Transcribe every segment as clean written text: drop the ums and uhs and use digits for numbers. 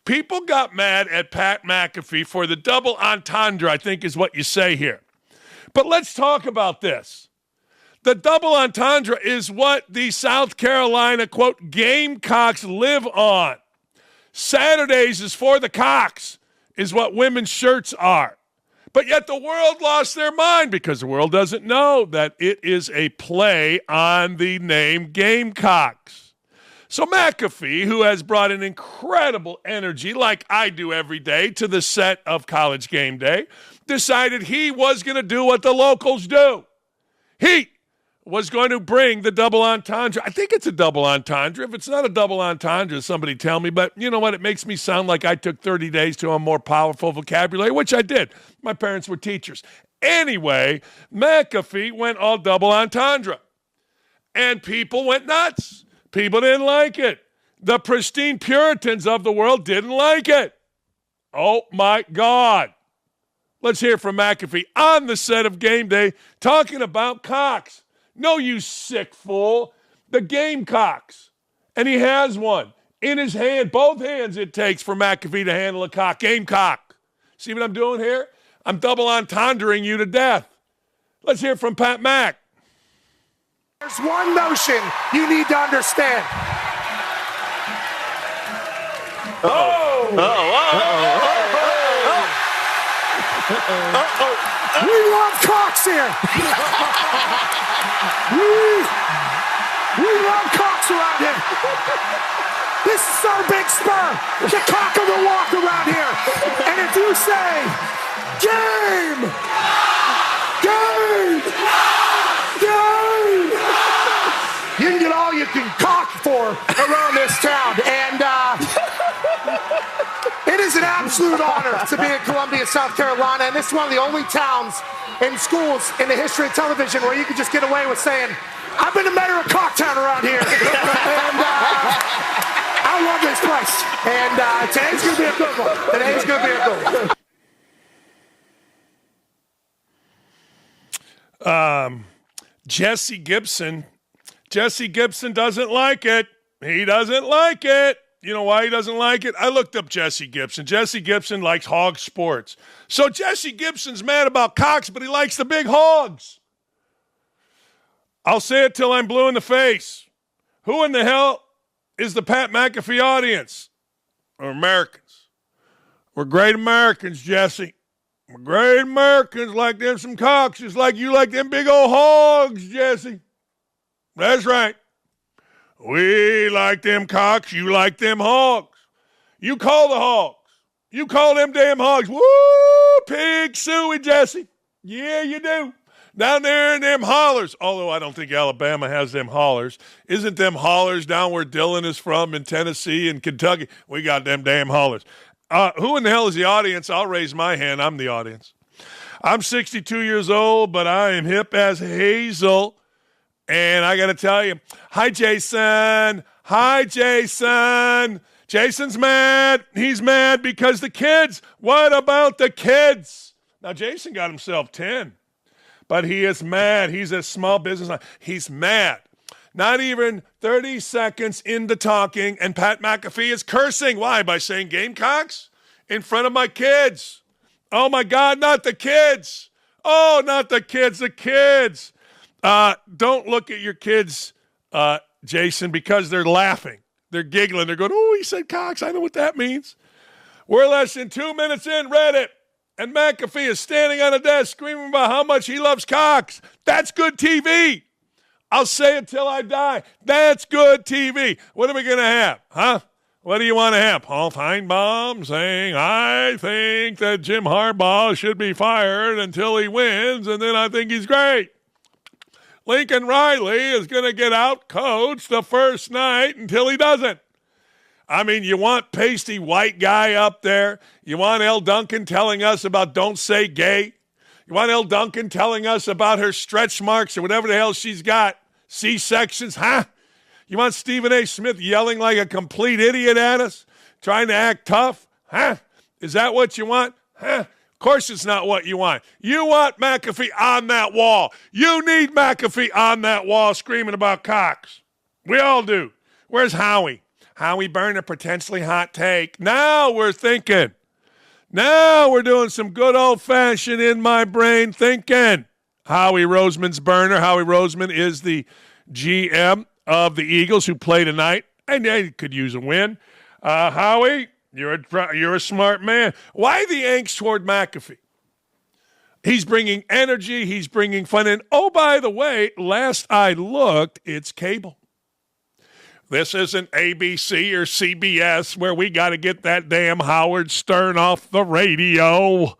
People got mad at Pat McAfee for the double entendre, I think is what you say here. But let's talk about this. The double entendre is what the South Carolina, quote, Gamecocks live on. Saturdays is for the Cocks, is what women's shirts are. But yet the world lost their mind because the world doesn't know that it is a play on the name Gamecocks. So McAfee, who has brought an incredible energy, like I do every day, to the set of College Game Day, decided he was going to do what the locals do. He was going to bring the double entendre. I think it's a double entendre. If it's not a double entendre, somebody tell me. But you know what? It makes me sound like I took 30 days to a more powerful vocabulary, which I did. My parents were teachers. Anyway, McAfee went all double entendre. And people went nuts. People didn't like it. The pristine Puritans of the world didn't like it. Oh, my God. Let's hear from McAfee on the set of Game Day talking about cocks. No, you sick fool. The Gamecocks. And he has one in his hand. Both hands it takes for McAfee to handle a cock. Gamecock. See what I'm doing here? I'm double entendring you to death. Let's hear from Pat Mac. There's one notion you need to understand. We love cocks here. we love cocks around here. This is our big spur, the cock of the walk around here. And if you say, game, you can get all you can cock for around this town. And it is an absolute honor to be in Columbia, South Carolina. And this is one of the only towns and schools in the history of television where you can just get away with saying, I've been to mayor of Cocktown around here. And I love this place. And today's going to be a good one. Today's going to be a good one. Jesse Gibson doesn't like it. He doesn't like it. You know why he doesn't like it? I looked up Jesse Gibson. Jesse Gibson likes hog sports. So Jesse Gibson's mad about cocks, but he likes the big hogs. I'll say it till I'm blue in the face. Who in the hell is the Pat McAfee audience? We're Americans. We're great Americans, Jesse. We're great Americans, like them some cocks, just like you like them big old hogs, Jesse. That's right. We like them cocks. You like them hogs. You call the hogs. You call them damn hogs. Woo, pig suey, Jesse. Yeah, you do. Down there in them hollers. Although I don't think Alabama has them hollers. Isn't them hollers down where Dylan is from in Tennessee and Kentucky? We got them damn hollers. Who in the hell is the audience? I'll raise my hand. I'm the audience. I'm 62 years old, but I am hip as hazel. And I got to tell you, hi, Jason. Hi, Jason. Jason's mad. He's mad because the kids. What about the kids? Now, Jason got himself 10, but he is mad. He's a small business. He's mad. Not even 30 seconds into talking, and Pat McAfee is cursing. Why? By saying Gamecocks in front of my kids. Oh, my God, not the kids. Oh, not the kids, the kids. Don't look at your kids, Jason, because they're laughing. They're giggling. They're going, oh, he said cocks. I know what that means. We're less than 2 minutes in, Reddit, and McAfee is standing on a desk screaming about how much he loves cocks. That's good TV. I'll say it till I die. That's good TV. What are we going to have, huh? What do you want to have? Paul Feinbaum saying, I think that Jim Harbaugh should be fired until he wins, and then I think he's great. Lincoln Riley is going to get out-coached the first night until he doesn't. I mean, you want pasty white guy up there? You want Elle Duncan telling us about don't say gay? You want Elle Duncan telling us about her stretch marks or whatever the hell she's got? C-sections, huh? You want Stephen A. Smith yelling like a complete idiot at us? Trying to act tough? Huh? Is that what you want? Huh? Of course it's not what you want. You want McAfee on that wall. You need McAfee on that wall screaming about cocks. We all do. Where's Howie? Howie Burner, potentially hot take. Now we're thinking. Now we're doing some good old-fashioned in my brain thinking. Howie Roseman's burner. Howie Roseman is the GM of the Eagles who play tonight, and they could use a win. Howie, you're a smart man. Why the angst toward McAfee? He's bringing energy. He's bringing fun. And, oh, by the way, last I looked, it's cable. This isn't ABC or CBS where we got to get that damn Howard Stern off the radio.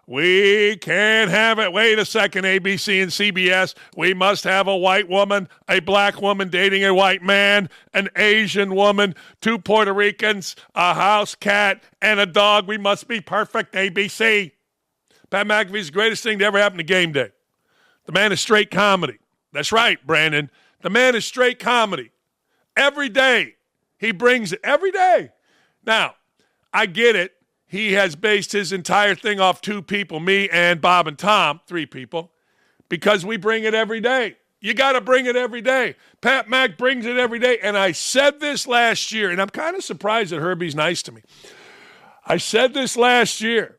We can't have it. Wait a second, ABC and CBS. We must have a white woman, a black woman dating a white man, an Asian woman, 2 Puerto Ricans, a house cat, and a dog. We must be perfect, ABC. Pat McAfee's the greatest thing to ever happen to game day. The man is straight comedy. That's right, Brandon. The man is straight comedy. Every day, he brings it. Every day. Now, I get it. He has based his entire thing off 2 people, me and Bob and Tom, 3 people, because we bring it every day. You got to bring it every day. Pat Mac brings it every day. And I said this last year, and I'm kind of surprised that Herbie's nice to me. I said this last year.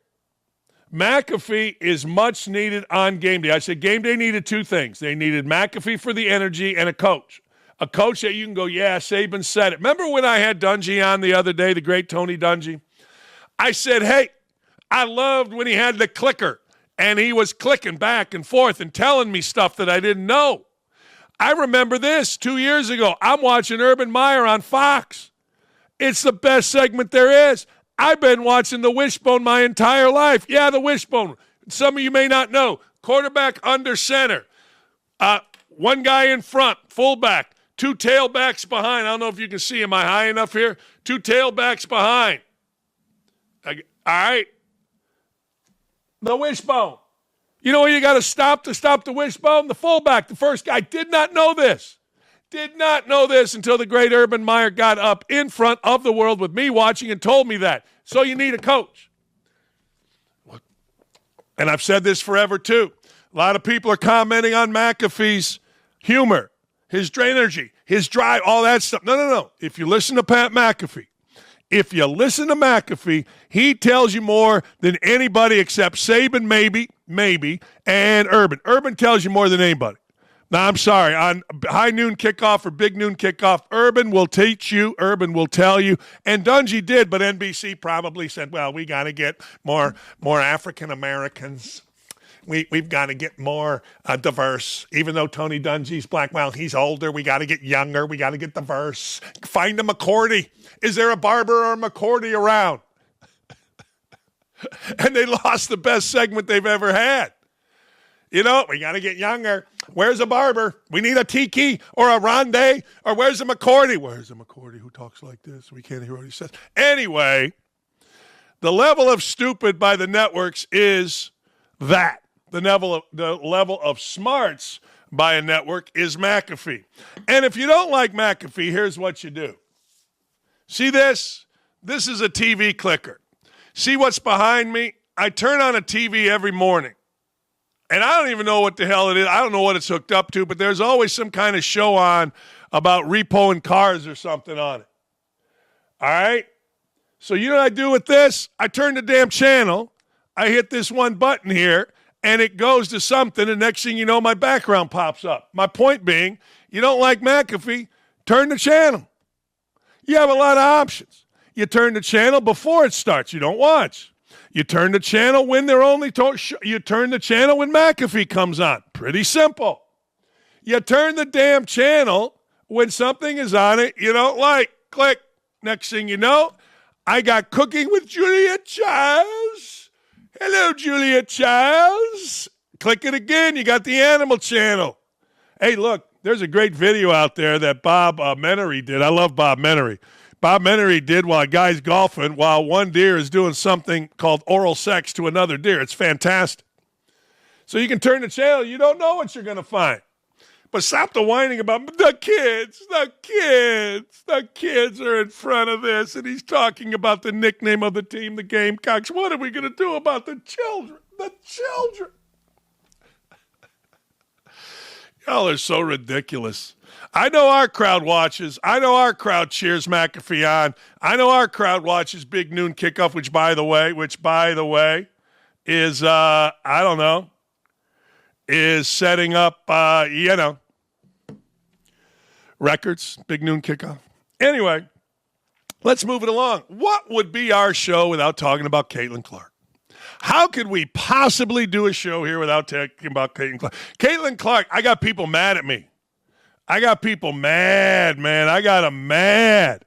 McAfee is much needed on game day. I said game day needed 2 things. They needed McAfee for the energy and a coach. A coach that you can go, yeah, Saban said it. Remember when I had Dungy on the other day, the great Tony Dungy? I said, hey, I loved when he had the clicker, and he was clicking back and forth and telling me stuff that I didn't know. I remember this 2 years ago. I'm watching Urban Meyer on Fox. It's the best segment there is. I've been watching the wishbone my entire life. Yeah, the wishbone. Some of you may not know. Quarterback under center. 1 guy in front, fullback. 2 tailbacks behind. I don't know if you can see. Am I high enough here? 2 tailbacks behind. All right. The wishbone. You know where you got to stop the wishbone? The fullback, the first guy. Did not know this. Did not know this until the great Urban Meyer got up in front of the world with me watching and told me that. So you need a coach. And I've said this forever, too. A lot of people are commenting on McAfee's humor, his energy, his drive, all that stuff. No. If you listen to Pat McAfee, he tells you more than anybody except Saban, maybe, and Urban. Urban tells you more than anybody. Now, I'm sorry. On high noon kickoff or big noon kickoff, Urban will teach you. Urban will tell you. And Dungy did, but NBC probably said, well, we got to get more African Americans. We've got to get more diverse. Even though Tony Dungy's black, well, he's older. We got to get younger. We got to get diverse. Find a McCourty. Is there a Barber or a McCourty around? And they lost the best segment they've ever had. You know, we got to get younger. Where's a Barber? We need a Tiki or a Rondé. Or where's a McCourty? Where's a McCourty who talks like this? We can't hear what he says. Anyway, the level of stupid by the networks is that. The level of smarts by a network is McAfee. And if you don't like McAfee, here's what you do. See this? This is a TV clicker. See what's behind me? I turn on a TV every morning. And I don't even know what the hell it is. I don't know what it's hooked up to, but there's always some kind of show on about repoing cars or something on it. All right? So you know what I do with this? I turn the damn channel. I hit this one button here. And it goes to something, and next thing you know, my background pops up. My point being, you don't like McAfee, turn the channel. You have a lot of options. You turn the channel before it starts. You don't watch. You turn the channel when they're only you turn the channel when McAfee comes on. Pretty simple. You turn the damn channel when something is on it you don't like. Click. Next thing you know, I got Cooking with Julia Childs. Hello, Julia Childs. Click it again. You got the Animal Channel. Hey, look, there's a great video out there that Bob Menery did. I love Bob Menery. Bob Menery did while a guy's golfing while one deer is doing something called oral sex to another deer. It's fantastic. So you can turn the channel. You don't know what you're going to find. But stop the whining about the kids are in front of this, and he's talking about the nickname of the team, the Gamecocks. What are we going to do about the children? The children. Y'all are so ridiculous. I know our crowd watches. I know our crowd cheers McAfee on. I know our crowd watches Big Noon Kickoff, which by the way, is I don't know, is setting up records. Big Noon Kickoff. Anyway, let's move it along. What would be our show without talking about Caitlin Clark? How could we possibly do a show here without talking about Caitlin Clark? Caitlin Clark, I got people mad at me. I got people mad, man. I got them mad.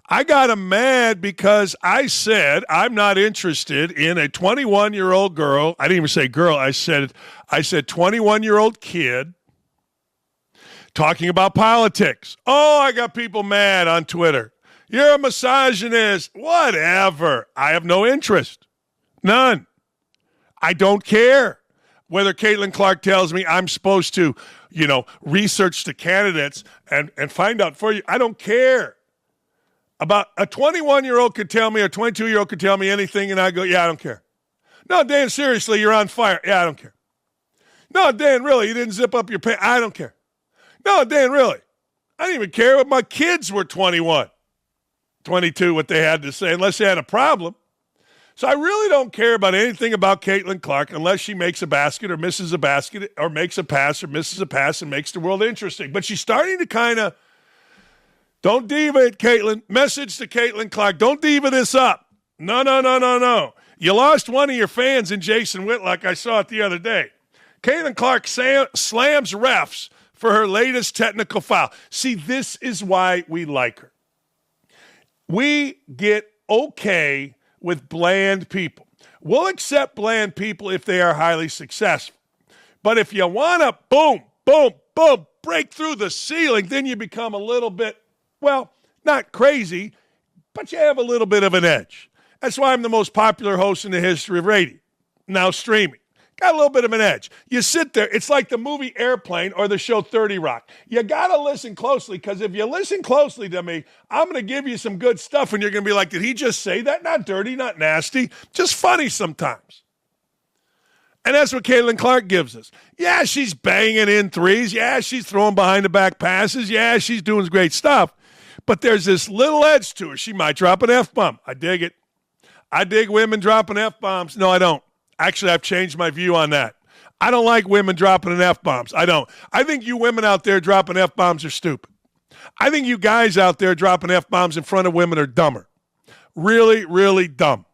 I got them mad because I said I'm not interested in a 21-year-old girl. I didn't even say girl. I said 21-year-old kid talking about politics. Oh, I got people mad on Twitter. You're a misogynist. Whatever. I have no interest. None. I don't care whether Caitlin Clark tells me I'm supposed to, research the candidates and find out for you. I don't care. About a 21-year-old could tell me, or a 22-year-old could tell me anything, and I go, yeah, I don't care. No, Dan, seriously, you're on fire. Yeah, I don't care. No, Dan, really, you didn't zip up your pants. I don't care. No, Dan, really. I didn't even care if my kids were 21, 22, what they had to say, unless they had a problem. So I really don't care about anything about Caitlin Clark unless she makes a basket or misses a basket or makes a pass or misses a pass and makes the world interesting. But she's starting to kind of, don't diva it, Caitlin. Message to Caitlin Clark, don't diva this up. No. You lost one of your fans in Jason Whitlock. I saw it the other day. Caitlin Clark slams refs for her latest technical foul. See, this is why we like her. We get okay with bland people. We'll accept bland people if they are highly successful. But if you want to boom, break through the ceiling, then you become a little bit, well, not crazy, but you have a little bit of an edge. That's why I'm the most popular host in the history of radio, now streaming. Got a little bit of an edge. You sit there. It's like the movie Airplane or the show 30 Rock. You got to listen closely, because if you listen closely to me, I'm going to give you some good stuff, and you're going to be like, did he just say that? Not dirty, not nasty, just funny sometimes. And that's what Caitlin Clark gives us. Yeah, she's banging in threes. Yeah, she's throwing behind-the-back passes. Yeah, she's doing great stuff. But there's this little edge to her. She might drop an F-bomb. I dig it. I dig women dropping F-bombs. No, I don't. Actually, I've changed my view on that. I don't like women dropping an F-bombs. I don't. I think you women out there dropping F-bombs are stupid. I think you guys out there dropping F-bombs in front of women are dumber. Really, really dumb.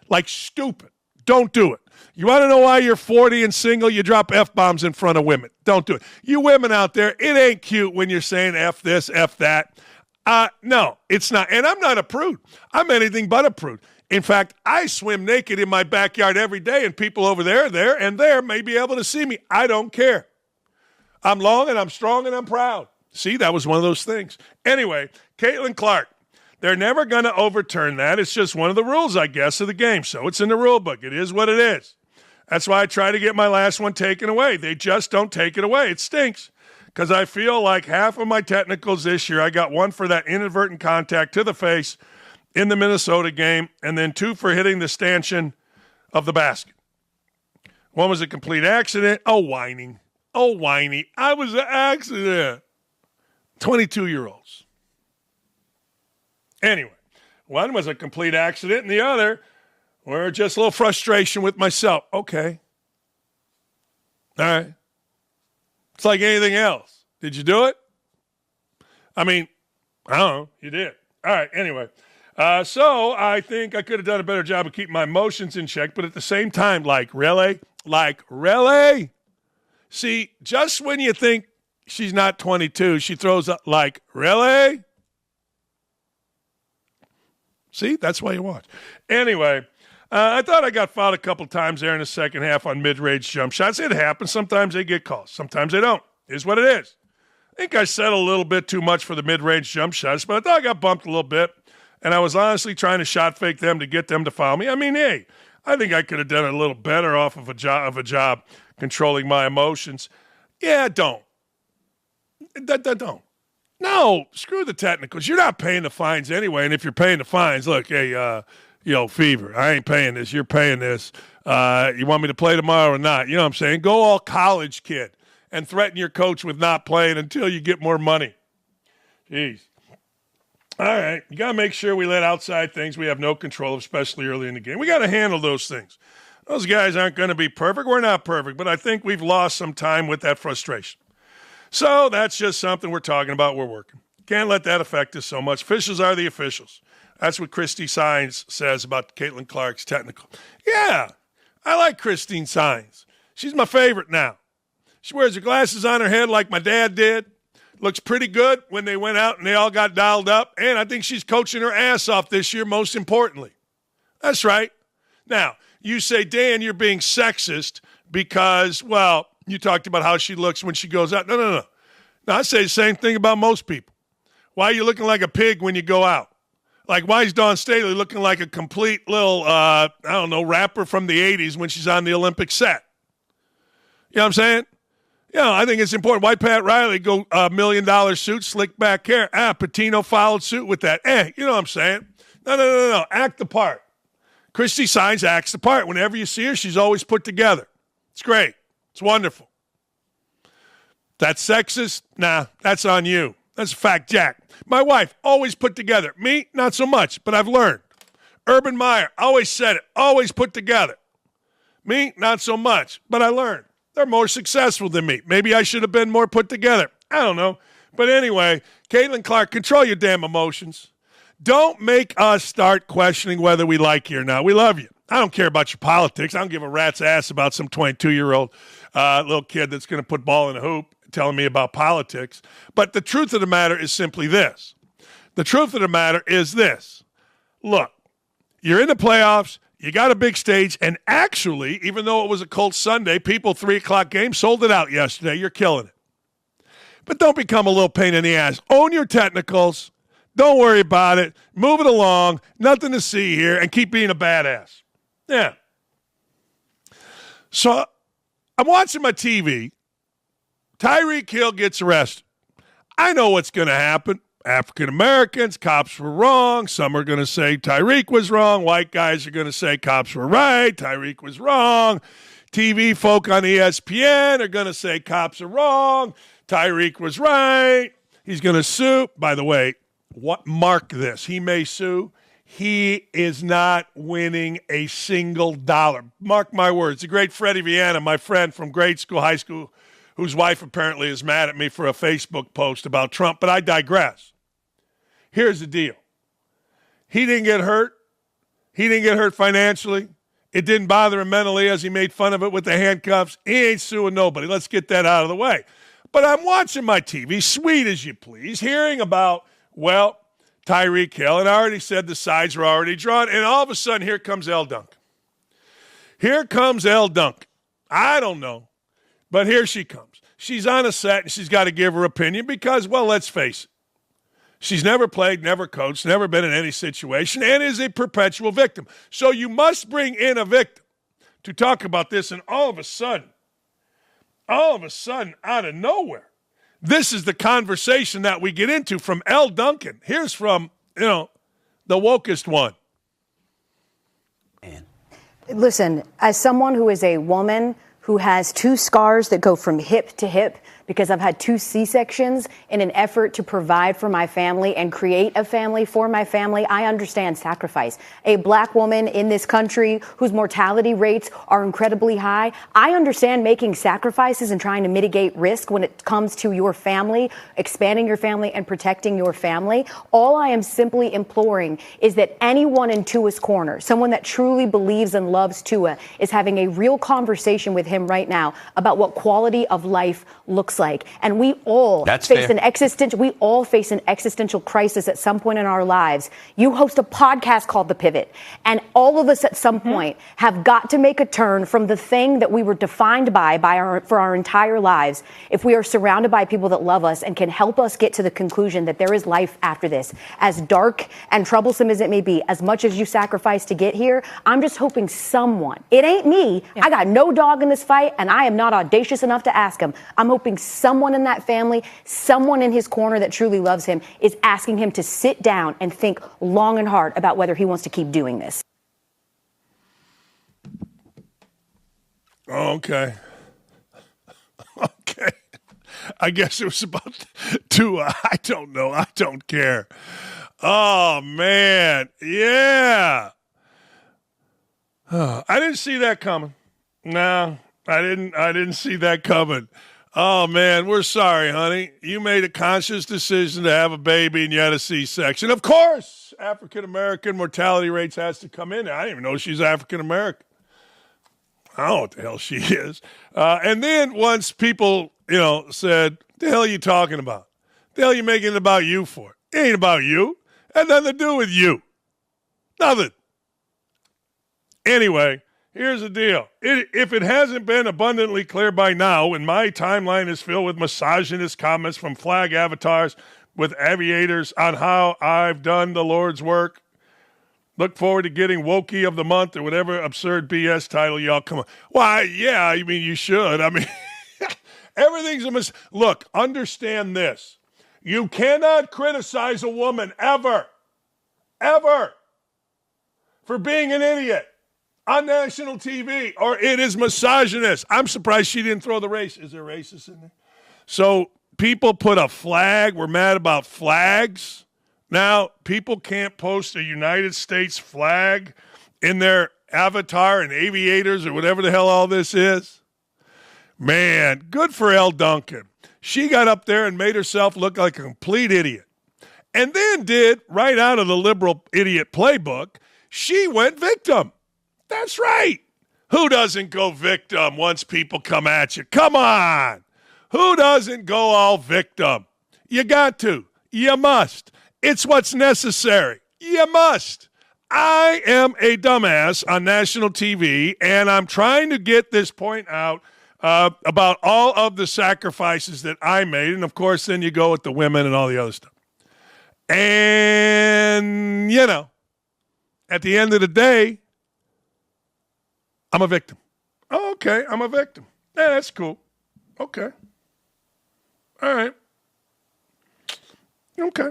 Like stupid. Don't do it. You want to know why you're 40 and single? You drop F-bombs in front of women. Don't do it. You women out there, it ain't cute when you're saying F this, F that. No, it's not. And I'm not a prude. I'm anything but a prude. In fact, I swim naked in my backyard every day, and people over there may be able to see me. I don't care. I'm long, and I'm strong, and I'm proud. See, that was one of those things. Anyway, Caitlin Clark, they're never going to overturn that. It's just one of the rules, I guess, of the game. So it's in the rule book. It is what it is. That's why I try to get my last one taken away. They just don't take it away. It stinks, because I feel like half of my technicals this year, I got one for that inadvertent contact to the face in the Minnesota game, and then 2 for hitting the stanchion of the basket. One was a complete accident. Oh, whining. I was an accident. 22-year-olds. Anyway, one was a complete accident, and the other were just a little frustration with myself. Okay. All right. It's like anything else. Did you do it? I mean, I don't know. You did. All right. Anyway. So I think I could have done a better job of keeping my emotions in check, but at the same time, really? See, just when you think she's not 22, she throws up really? See, that's why you watch. Anyway, I thought I got fouled a couple times there in the second half on mid-range jump shots. It happens. Sometimes they get calls. Sometimes they don't. It is what it is. I think I settled a little bit too much for the mid-range jump shots, but I thought I got bumped a little bit. And I was honestly trying to shot fake them to get them to foul me. I mean, hey, I think I could have done a little better off of a job controlling my emotions. Yeah, don't. Don't. No, screw the technicals. You're not paying the fines anyway. And if you're paying the fines, look, hey, Fever, I ain't paying this. You're paying this. You want me to play tomorrow or not? You know what I'm saying? Go all college kid and threaten your coach with not playing until you get more money. Jeez. All right, you got to make sure we let outside things we have no control of, especially early in the game. We got to handle those things. Those guys aren't going to be perfect. We're not perfect, but I think we've lost some time with that frustration. So that's just something we're talking about. We're working. Can't let that affect us so much. Officials are the officials. That's what Christy Saenz says about Caitlin Clark's technical. Yeah, I like Christine Saenz. She's my favorite now. She wears her glasses on her head like my dad did. Looks pretty good when they went out and they all got dialed up. And I think she's coaching her ass off this year, most importantly. That's right. Now, you say, Dan, you're being sexist because, well, you talked about how she looks when she goes out. No. No, I say the same thing about most people. Why are you looking like a pig when you go out? Like, why is Dawn Staley looking like a complete little, rapper from the 80s when she's on the Olympic set? You know what I'm saying? I think it's important. Why Pat Riley go $1 million suit, slick back hair? Patino followed suit with that. You know what I'm saying? No. Act the part. Christy Saenz acts the part. Whenever you see her, she's always put together. It's great. It's wonderful. That's sexist? Nah, that's on you. That's a fact, Jack. My wife, always put together. Me, not so much, but I've learned. Urban Meyer, always said it, always put together. Me, not so much, but I learned. They're more successful than me. Maybe I should have been more put together. I don't know. But anyway, Caitlin Clark, control your damn emotions. Don't make us start questioning whether we like you or not. We love you. I don't care about your politics. I don't give a rat's ass about some 22-year-old little kid that's going to put ball in a hoop telling me about politics. But the truth of the matter is simply this. The truth of the matter is this. Look, you're in the playoffs. You got a big stage, and actually, even though it was a cold Sunday, people 3 o'clock game sold it out yesterday. You're killing it. But don't become a little pain in the ass. Own your technicals. Don't worry about it. Move it along. Nothing to see here, and keep being a badass. Yeah. So I'm watching my TV. Tyreek Hill gets arrested. I know what's going to happen. African Americans, cops were wrong. Some are going to say Tyreek was wrong. White guys are going to say cops were right. Tyreek was wrong. TV folk on ESPN are going to say cops are wrong. Tyreek was right. He's going to sue. By the way, mark this. He may sue. He is not winning a single dollar. Mark my words. The great Freddie Viana, my friend from grade school, high school, whose wife apparently is mad at me for a Facebook post about Trump, but I digress. Here's the deal. He didn't get hurt. He didn't get hurt financially. It didn't bother him mentally as he made fun of it with the handcuffs. He ain't suing nobody. Let's get that out of the way. But I'm watching my TV, sweet as you please, hearing about, well, Tyreek Hill, and I already said the sides were already drawn, and all of a sudden, here comes Elle Duncan. Here comes Elle Duncan. I don't know. But here she comes. She's on a set, and she's got to give her opinion because, well, let's face it. She's never played, never coached, never been in any situation, and is a perpetual victim. So you must bring in a victim to talk about this, and all of a sudden, out of nowhere, this is the conversation that we get into from Elle Duncan. Here's from, the wokest one. Listen, as someone who is a woman who has 2 scars that go from hip to hip because I've had 2 C-sections in an effort to provide for my family and create a family for my family, I understand sacrifice. A black woman in this country whose mortality rates are incredibly high, I understand making sacrifices and trying to mitigate risk when it comes to your family, expanding your family and protecting your family. All I am simply imploring is that anyone in Tua's corner, someone that truly believes and loves Tua, is having a real conversation with him right now about what quality of life looks like. And we all face an existential crisis at some point in our lives. You host a podcast called The Pivot, and all of us at some point have got to make a turn from the thing that we were defined for our entire lives. If we are surrounded by people that love us and can help us get to the conclusion that there is life after this, as dark and troublesome as it may be, as much as you sacrifice to get here, I'm just hoping someone, it ain't me, I got no dog in this fight, and I am not audacious enough to ask him. I'm hoping someone in that family, someone in his corner that truly loves him, is asking him to sit down and think long and hard about whether he wants to keep doing this. Okay. I guess it was about Tua. I don't know. I don't care. Oh, man. Yeah. I didn't see that coming. No, I didn't see that coming. Oh, man, we're sorry, honey. You made a conscious decision to have a baby and you had a C-section. Of course, African-American mortality rates has to come in. I didn't even know she's African-American. I don't know what the hell she is. And then once people, said, the hell are you talking about? The hell are you making it about you for? It ain't about you. It had nothing to do with you. Nothing. Anyway, here's the deal. If it hasn't been abundantly clear by now, and my timeline is filled with misogynist comments from flag avatars with aviators on how I've done the Lord's work, look forward to getting Wokey of the Month or whatever absurd BS title y'all come on. Why, yeah, I mean, you should. I mean, everything's a Look, understand this. You cannot criticize a woman ever, for being an idiot on national TV, or it is misogynist. I'm surprised she didn't throw the race. Is there racist in there? So people put a flag. We're mad about flags. Now, people can't post a United States flag in their avatar and aviators or whatever the hell all this is. Man, good for Elle Duncan. She got up there and made herself look like a complete idiot. And then did, right out of the liberal idiot playbook, she went victim. That's right. Who doesn't go victim once people come at you? Come on. Who doesn't go all victim? You got to. You must. It's what's necessary. You must. I am a dumbass on national TV, and I'm trying to get this point out about all of the sacrifices that I made. And, of course, then you go with the women and all the other stuff. And, at the end of the day, I'm a victim. Oh, okay, I'm a victim. Yeah, that's cool. Okay. All right. Okay.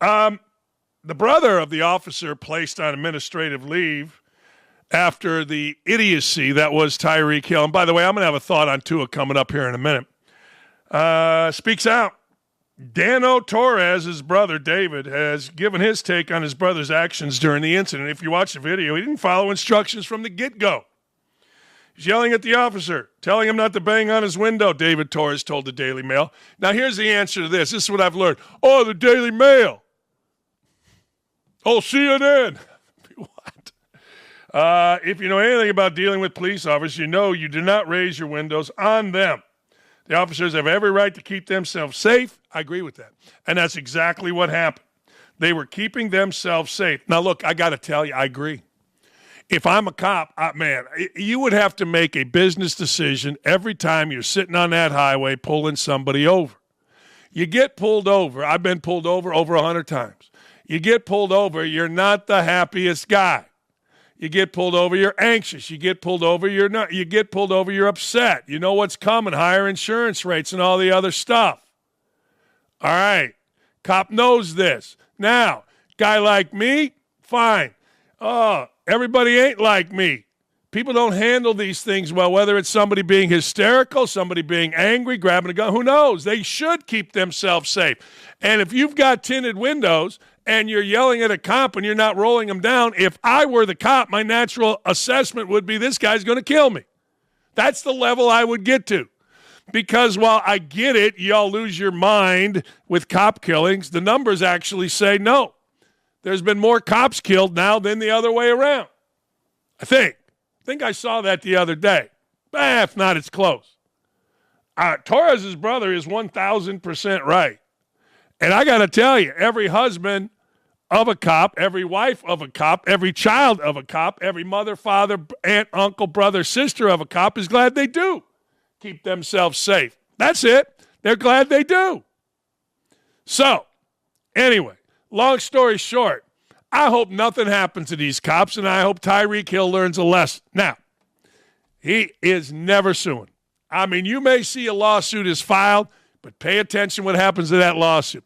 The brother of the officer placed on administrative leave after the idiocy that was Tyreek Hill. And by the way, I'm going to have a thought on Tua coming up here in a minute. Speaks out. Dano Torres, his brother David, has given his take on his brother's actions during the incident. If you watch the video, he didn't follow instructions from the get-go. He's yelling at the officer, telling him not to bang on his window, David Torres told the Daily Mail. Now, here's the answer to this. This is what I've learned. Oh, the Daily Mail. Oh, CNN. What? If you know anything about dealing with police officers, you know you do not raise your windows on them. The officers have every right to keep themselves safe. I agree with that. And that's exactly what happened. They were keeping themselves safe. Now, look, I got to tell you, I agree. If I'm a cop, man, you would have to make a business decision every time you're sitting on that highway pulling somebody over. You get pulled over. I've been pulled over 100 times. You get pulled over, you're not the happiest guy. You get pulled over, you're anxious. You get pulled over, you're not. You get pulled over, you're upset. You know what's coming, higher insurance rates and all the other stuff. All right. Cop knows this. Now, guy like me, fine. Oh, everybody ain't like me. People don't handle these things well, whether it's somebody being hysterical, somebody being angry, grabbing a gun. Who knows? They should keep themselves safe. And if you've got tinted windows and you're yelling at a cop and you're not rolling them down, if I were the cop, my natural assessment would be this guy's going to kill me. That's the level I would get to. Because while I get it, y'all lose your mind with cop killings, the numbers actually say no. There's been more cops killed now than the other way around. I think I saw that the other day. If not, it's close. Torres' brother is 1,000% right. And I got to tell you, every husband of a cop, every wife of a cop, every child of a cop, every mother, father, aunt, uncle, brother, sister of a cop is glad they do keep themselves safe. That's it. They're glad they do. So, anyway, long story short, I hope nothing happens to these cops, and I hope Tyreek Hill learns a lesson. Now, he is never suing. I mean, you may see a lawsuit is filed, but pay attention what happens to that lawsuit.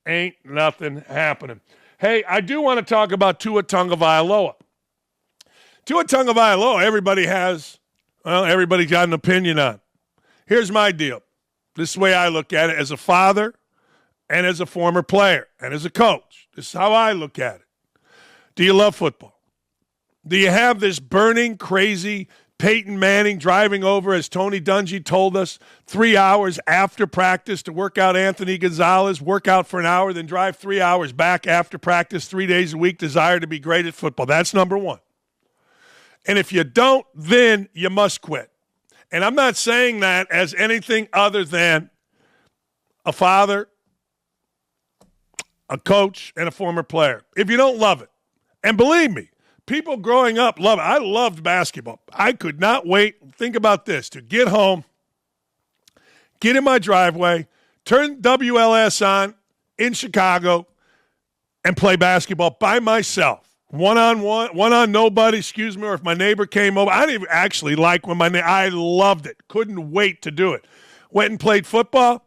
Ain't nothing happening. Hey, I do want to talk about Tua Tagovailoa. Tua Tagovailoa, everybody's got an opinion on. Here's my deal. This is the way I look at it as a father and as a former player and as a coach. This is how I look at it. Do you love football? Do you have this burning, crazy Peyton Manning driving over, as Tony Dungy told us, 3 hours after practice to work out Anthony Gonzalez, work out for an hour, then drive 3 hours back after practice, 3 days a week, desire to be great at football? That's number one. And if you don't, then you must quit. And I'm not saying that as anything other than a father, a coach, and a former player. If you don't love it, and believe me, people growing up love it. I loved basketball. I could not wait. Think about this, to get home, get in my driveway, turn WLS on in Chicago, and play basketball by myself. One-on-one, one on nobody, or if my neighbor came over. I didn't even actually like when I loved it. Couldn't wait to do it. Went and played football,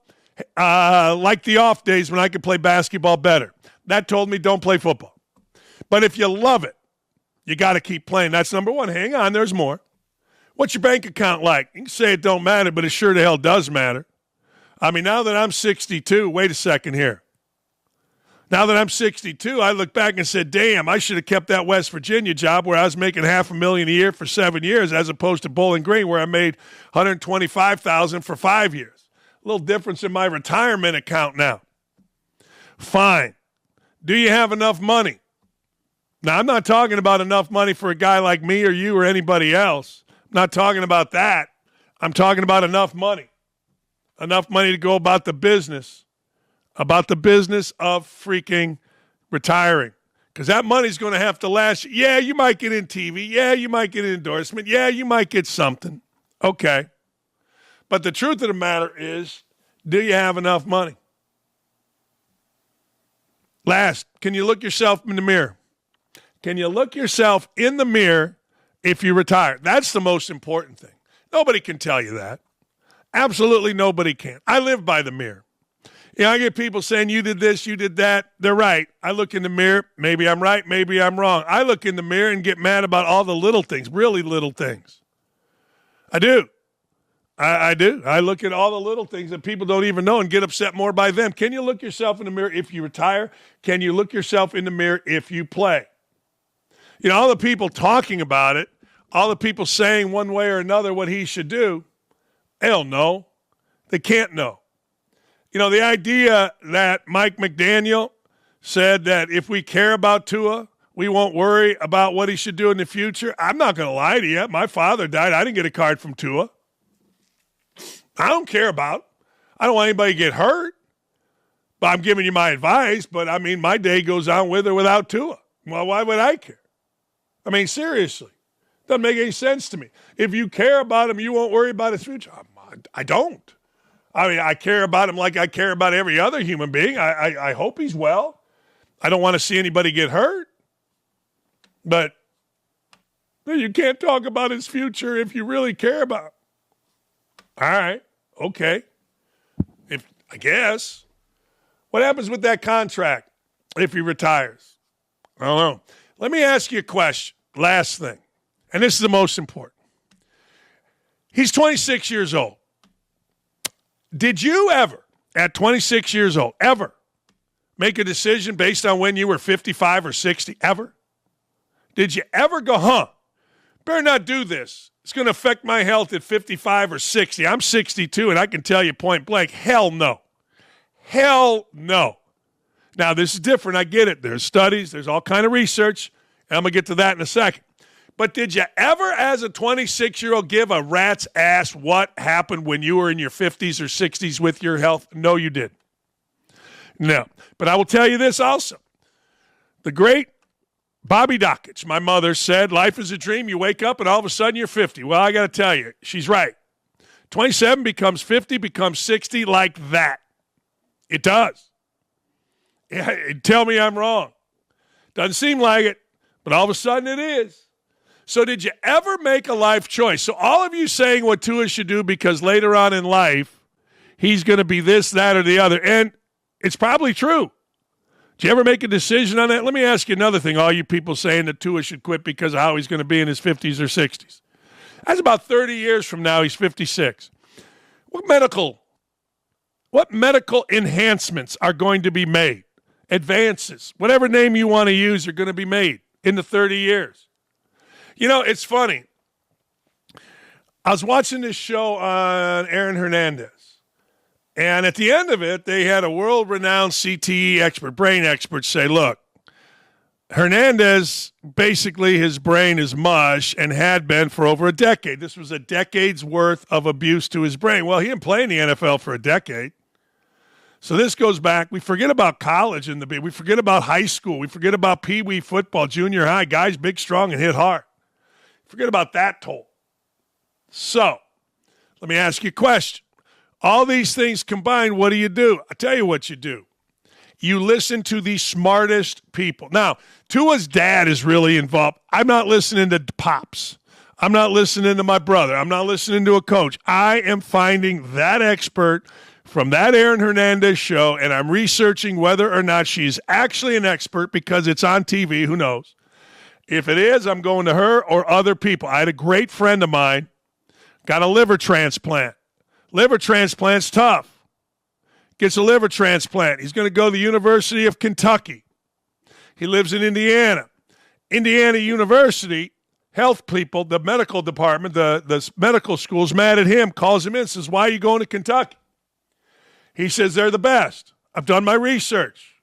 like the off days when I could play basketball better. That told me don't play football. But if you love it, you got to keep playing. That's number one. Hang on, there's more. What's your bank account like? You can say it don't matter, but it sure the hell does matter. I mean, now that I'm 62, wait a second here. Now that I'm 62, I look back and said, damn, I should have kept that West Virginia job where I was making $500,000 a year for 7 years, as opposed to Bowling Green where I made $125,000 for 5 years. A little difference in my retirement account now. Fine. Do you have enough money? Now, I'm not talking about enough money for a guy like me or you or anybody else. I'm not talking about that. I'm talking about enough money. Enough money to go about the business of freaking retiring. Because that money's going to have to last. Yeah, you might get in TV. Yeah, you might get an endorsement. Yeah, you might get something. Okay. But the truth of the matter is, do you have enough money? Last, can you look yourself in the mirror? Can you look yourself in the mirror if you retire? That's the most important thing. Nobody can tell you that. Absolutely nobody can. I live by the mirror. You know, I get people saying, you did this, you did that. They're right. I look in the mirror. Maybe I'm right, maybe I'm wrong. I look in the mirror and get mad about all the little things, really little things. I do. I do. I look at all the little things that people don't even know and get upset more by them. Can you look yourself in the mirror if you retire? Can you look yourself in the mirror if you play? You know, all the people talking about it, all the people saying one way or another what he should do, hell no. They can't know. You know, the idea that Mike McDaniel said that if we care about Tua, we won't worry about what he should do in the future. I'm not going to lie to you. My father died. I didn't get a card from Tua. I don't care about it. I don't want anybody to get hurt. But I'm giving you my advice. But, I mean, my day goes on with or without Tua. Well, why would I care? I mean, seriously. Doesn't make any sense to me. If you care about him, you won't worry about his future. I don't. I mean, I care about him like I care about every other human being. I hope he's well. I don't want to see anybody get hurt. But you can't talk about his future if you really care about him. All right. Okay. I guess. What happens with that contract if he retires? I don't know. Let me ask you a question. Last thing. And this is the most important. He's 26 years old. Did you ever, at 26 years old, ever make a decision based on when you were 55 or 60? Ever? Did you ever go, better not do this. It's going to affect my health at 55 or 60. I'm 62, and I can tell you point blank, hell no. Hell no. Now, this is different. I get it. There's studies. There's all kind of research. And I'm going to get to that in a second. But did you ever, as a 26-year-old, give a rat's ass what happened when you were in your 50s or 60s with your health? No, you didn't. No. But I will tell you this also. The great Bobby Dakich, my mother, said, life is a dream. You wake up and all of a sudden you're 50. Well, I got to tell you, she's right. 27 becomes 50, becomes 60 like that. It does. Tell me I'm wrong. Doesn't seem like it, but all of a sudden it is. So did you ever make a life choice? So all of you saying what Tua should do because later on in life he's going to be this, that, or the other, and it's probably true. Did you ever make a decision on that? Let me ask you another thing, all you people saying that Tua should quit because of how he's going to be in his 50s or 60s. That's about 30 years from now. He's 56. What medical What medical enhancements are going to be made? Advances, whatever name you want to use, are going to be made in the 30 years. You know, it's funny. I was watching this show on Aaron Hernandez, and at the end of it, they had a world-renowned CTE expert, brain expert, say, look, Hernandez, basically his brain is mush and had been for over a decade. This was a decade's worth of abuse to his brain. Well, he didn't play in the NFL for a decade. So this goes back. We forget about college we forget about high school. We forget about pee-wee football, junior high. Guys big, strong, and hit hard. Forget about that toll. So let me ask you a question. All these things combined, what do? I'll tell you what you do. You listen to the smartest people. Now, Tua's dad is really involved. I'm not listening to Pops. I'm not listening to my brother. I'm not listening to a coach. I am finding that expert from that Aaron Hernandez show, and I'm researching whether or not she's actually an expert because it's on TV. Who knows? If it is, I'm going to her or other people. I had a great friend of mine, got a liver transplant. Liver transplant's tough. Gets a liver transplant. He's going to go to the University of Kentucky. He lives in Indiana. Indiana University, health people, the medical department, the medical school's mad at him, calls him in, says, why are you going to Kentucky? He says, they're the best. I've done my research.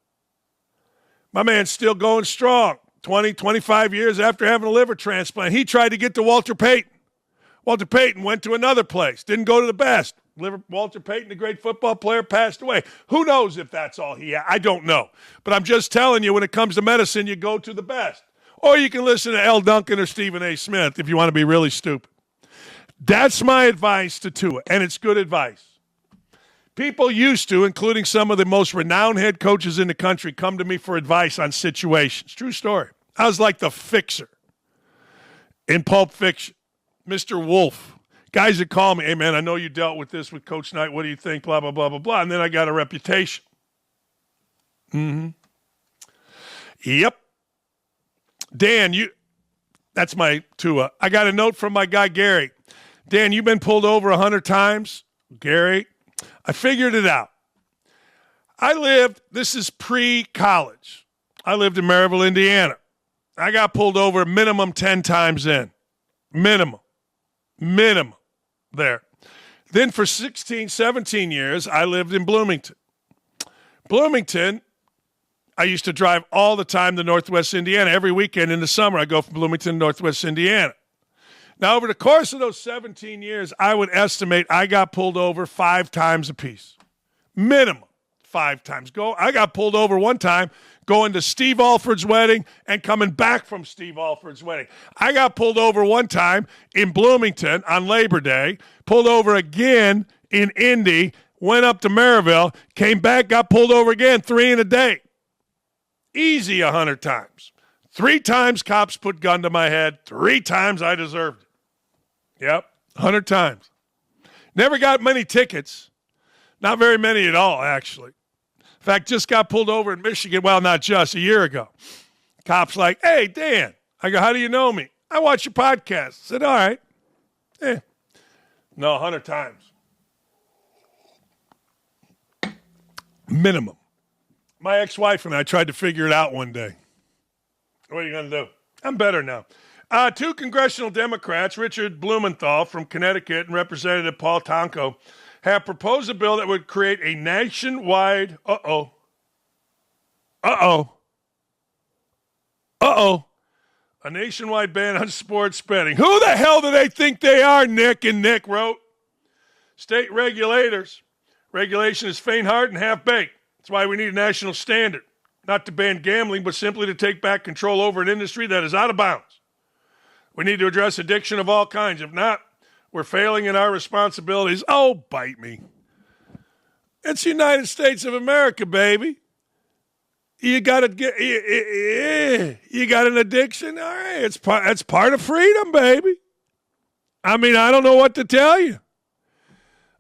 My man's still going strong. 20, 25 years after having a liver transplant. He tried to get to Walter Payton. Walter Payton went to another place. Didn't go to the best. Walter Payton, a great football player, passed away. Who knows if that's all he had? I don't know. But I'm just telling you, when it comes to medicine, you go to the best. Or you can listen to Elle Duncan or Stephen A. Smith if you want to be really stupid. That's my advice to Tua, and it's good advice. People used to, including some of the most renowned head coaches in the country, come to me for advice on situations. True story. I was like the fixer in Pulp Fiction, Mr. Wolf. Guys that call me, hey, man, I know you dealt with this with Coach Knight. What do you think? Blah, blah, blah, blah, blah. And then I got a reputation. Yep. Dan, that's my Tua. I got a note from my guy, Gary. Dan, you've been pulled over 100 times. Gary, I figured it out. This is pre-college. I lived in Maryville, Indiana. I got pulled over minimum 10 times in. Minimum. There. Then for 16, 17 years, I lived in Bloomington. Bloomington, I used to drive all the time to Northwest Indiana. Every weekend in the summer, I go from Bloomington to Northwest Indiana. Now, over the course of those 17 years, I would estimate I got pulled over 5 times apiece. Minimum 5 times. I got pulled over one time going to Steve Alford's wedding and coming back from Steve Alford's wedding. I got pulled over one time in Bloomington on Labor Day, pulled over again in Indy, went up to Maryville, came back, got pulled over again, 3 in a day. Easy 100 times. 3 times cops put gun to my head. 3 times I deserved it. Yep, 100 times. Never got many tickets. Not very many at all, actually. In fact, just got pulled over in Michigan. Well, not just, a year ago. Cops like, hey, Dan. I go, how do you know me? I watch your podcast. I said, all right. No, 100 times. Minimum. My ex-wife and I tried to figure it out one day. What are you going to do? I'm better now. 2 congressional Democrats, Richard Blumenthal from Connecticut and Representative Paul Tonko, have proposed a bill that would create a nationwide, a nationwide ban on sports betting. Who the hell do they think they are, Nick? And Nick wrote, state regulation is faint-hearted and half-baked. That's why we need a national standard, not to ban gambling, but simply to take back control over an industry that is out of bounds. We need to address addiction of all kinds. If not, we're failing in our responsibilities. Oh, bite me. It's the United States of America, baby. You got an addiction? All right, it's part of freedom, baby. I mean, I don't know what to tell you.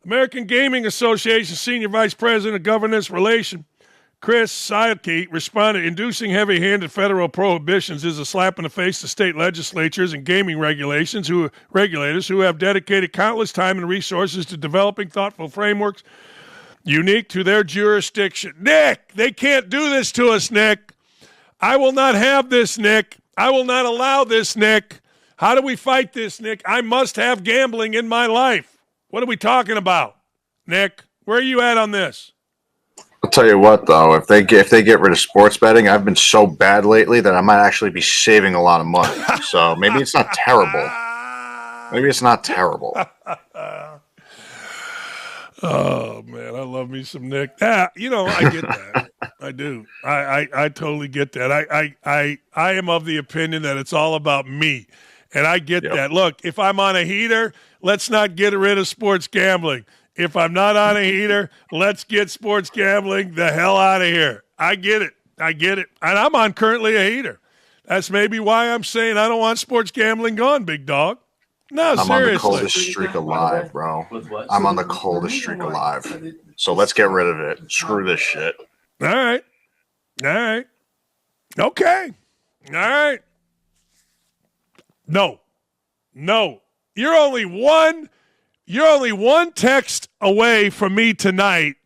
American Gaming Association Senior Vice President of Governance Relation, Chris Seilke, responded, inducing heavy-handed federal prohibitions is a slap in the face to state legislatures and gaming regulators who have dedicated countless time and resources to developing thoughtful frameworks unique to their jurisdiction. Nick, they can't do this to us, Nick. I will not have this, Nick. I will not allow this, Nick. How do we fight this, Nick? I must have gambling in my life. What are we talking about, Nick? Where are you at on this? I'll tell you what, though, if they get rid of sports betting, I've been so bad lately that I might actually be saving a lot of money. So maybe it's not terrible. Maybe it's not terrible. Oh, man, I love me some Nick. Yeah, I get that. I do. I totally get that. I am of the opinion that it's all about me, and I get that. Look, if I'm on a heater, let's not get rid of sports gambling. If I'm not on a heater, let's get sports gambling the hell out of here. I get it. And I'm on currently a heater. That's maybe why I'm saying I don't want sports gambling gone, big dog. No, I'm seriously. on the coldest streak alive, bro. I'm on the coldest streak alive. So let's get rid of it. Screw this shit. All right. Okay. All right. No. You're only one text away from me tonight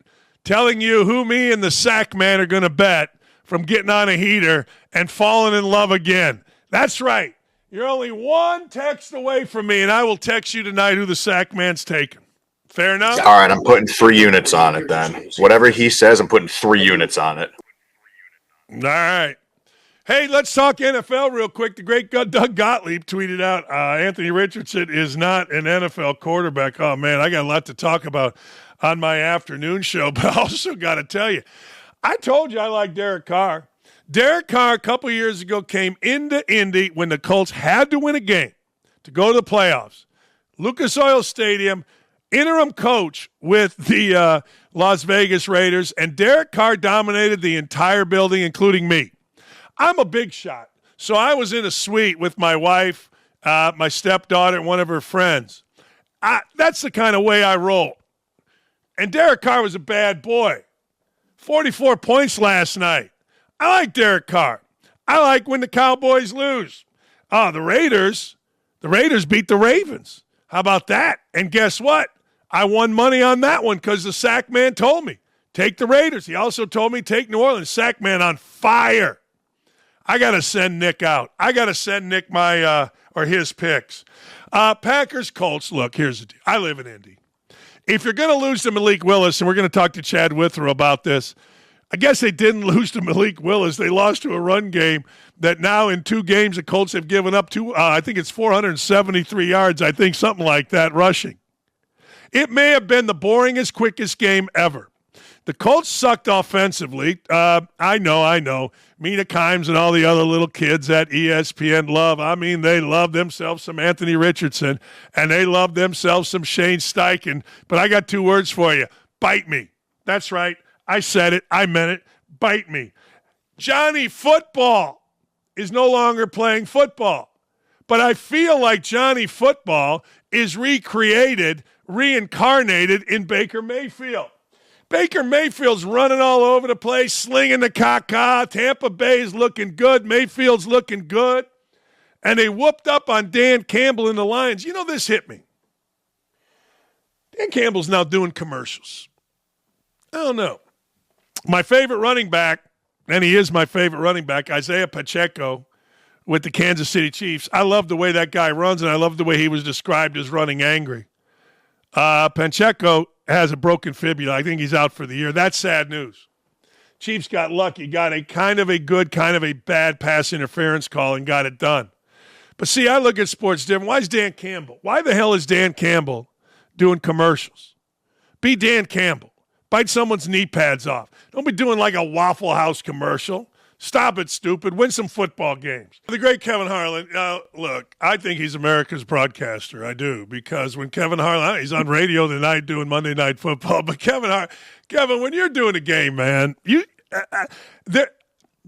telling you who me and the sack man are going to bet from getting on a heater and falling in love again. That's right. You're only one text away from me, and I will text you tonight who the sack man's taking. Fair enough? All right, I'm putting 3 units on it then. Whatever he says, I'm putting 3 units on it. All right. Hey, let's talk NFL real quick. The great Doug Gottlieb tweeted out Anthony Richardson is not an NFL quarterback. Oh, man, I got a lot to talk about on my afternoon show, but I also got to tell you, I told you I like Derek Carr. Derek Carr a couple years ago came into Indy when the Colts had to win a game to go to the playoffs. Lucas Oil Stadium, interim coach with the Las Vegas Raiders, and Derek Carr dominated the entire building, including me. I'm a big shot, so I was in a suite with my wife, my stepdaughter, and one of her friends. That's the kind of way I roll. And Derek Carr was a bad boy. 44 points last night. I like Derek Carr. I like when the Cowboys lose. The Raiders beat the Ravens. How about that? And guess what? I won money on that one because the sack man told me, take the Raiders. He also told me take New Orleans. Sack man on fire. I got to send Nick out. I got to send Nick my or his picks. Packers, Colts. Look, here's the deal. I live in Indy. If you're going to lose to Malik Willis, and we're going to talk to Chad Withrow about this, I guess they didn't lose to Malik Willis. They lost to a run game that now in 2 games the Colts have given up to, I think it's 473 yards, I think something like that, rushing. It may have been the boringest, quickest game ever. The Colts sucked offensively. I know. Mina Kimes and all the other little kids at ESPN they love themselves some Anthony Richardson, and they love themselves some Shane Steichen. But I got 2 words for you. Bite me. That's right. I said it. I meant it. Bite me. Johnny Football is no longer playing football. But I feel like Johnny Football is reincarnated in Baker Mayfield. Baker Mayfield's running all over the place, slinging the caca. Tampa Bay's looking good. Mayfield's looking good. And they whooped up on Dan Campbell and the Lions. This hit me. Dan Campbell's now doing commercials. I don't know. My favorite running back, and he is my favorite running back, Isaiah Pacheco with the Kansas City Chiefs. I love the way that guy runs, and I love the way he was described as running angry. Pacheco has a broken fibula. I think he's out for the year. That's sad news. Chiefs got lucky, got a kind of a good, kind of a bad pass interference call and got it done. But see, I look at sports different. Why is Dan Campbell? Why the hell is Dan Campbell doing commercials? Be Dan Campbell. Bite someone's knee pads off. Don't be doing like a Waffle House commercial. Stop it, stupid. Win some football games. The great Kevin Harlan, look, I think he's America's broadcaster. I do, because when Kevin Harlan, he's on radio tonight doing Monday Night Football, but Kevin, when you're doing a game, man,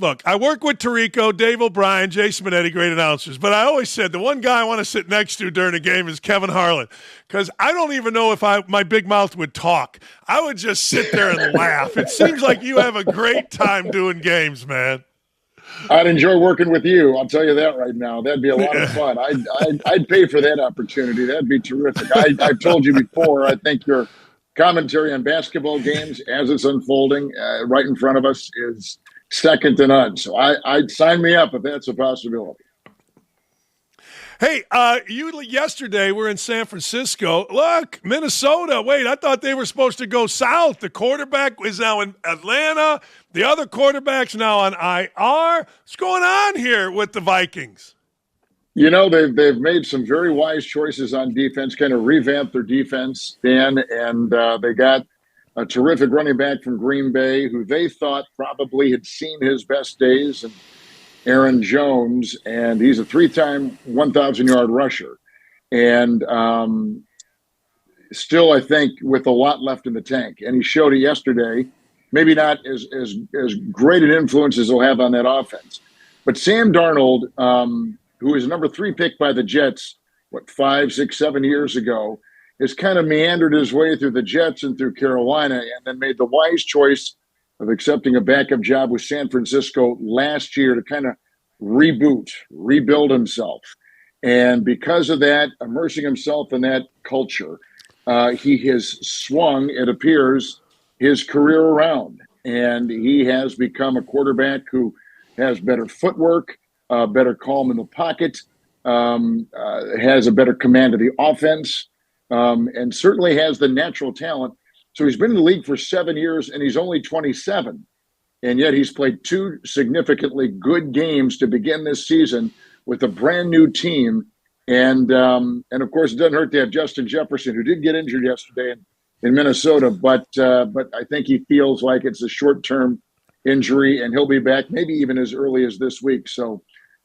look, I work with Tirico, Dave O'Brien, Jason Minetti, great announcers, but I always said the one guy I want to sit next to during a game is Kevin Harlan, because I don't even know if my big mouth would talk. I would just sit there and laugh. It seems like you have a great time doing games, man. I'd enjoy working with you. I'll tell you that right now. That'd be a lot of fun. I'd pay for that opportunity. That'd be terrific. I've told you before, I think you're commentary on basketball games as it's unfolding right in front of us is second to none. So I'd sign me up if that's a possibility. Hey, you yesterday were in San Francisco. Look, Minnesota. Wait, I thought they were supposed to go south. The quarterback is now in Atlanta. The other quarterback's now on IR. What's going on here with the Vikings? You know, they've made some very wise choices on defense, kind of revamped their defense, Dan, and they got a terrific running back from Green Bay who they thought probably had seen his best days, and Aaron Jones, and he's a 3-time 1,000-yard rusher. And still, I think, with a lot left in the tank. And he showed it yesterday. Maybe not as great an influence as he'll have on that offense. But Sam Darnold, who was number 3 pick by the Jets, 5, 6, 7 years ago, has kind of meandered his way through the Jets and through Carolina, and then made the wise choice of accepting a backup job with San Francisco last year to kind of rebuild himself. And because of that, immersing himself in that culture, he has swung, it appears, his career around. And he has become a quarterback who has better footwork, better calm in the pocket, has a better command of the offense, and certainly has the natural talent. So he's been in the league for 7 years, and he's only 27. And yet he's played 2 significantly good games to begin this season with a brand new team. And of course, it doesn't hurt to have Justin Jefferson, who did get injured yesterday in Minnesota. But I think he feels like it's a short-term injury, and he'll be back maybe even as early as this week. So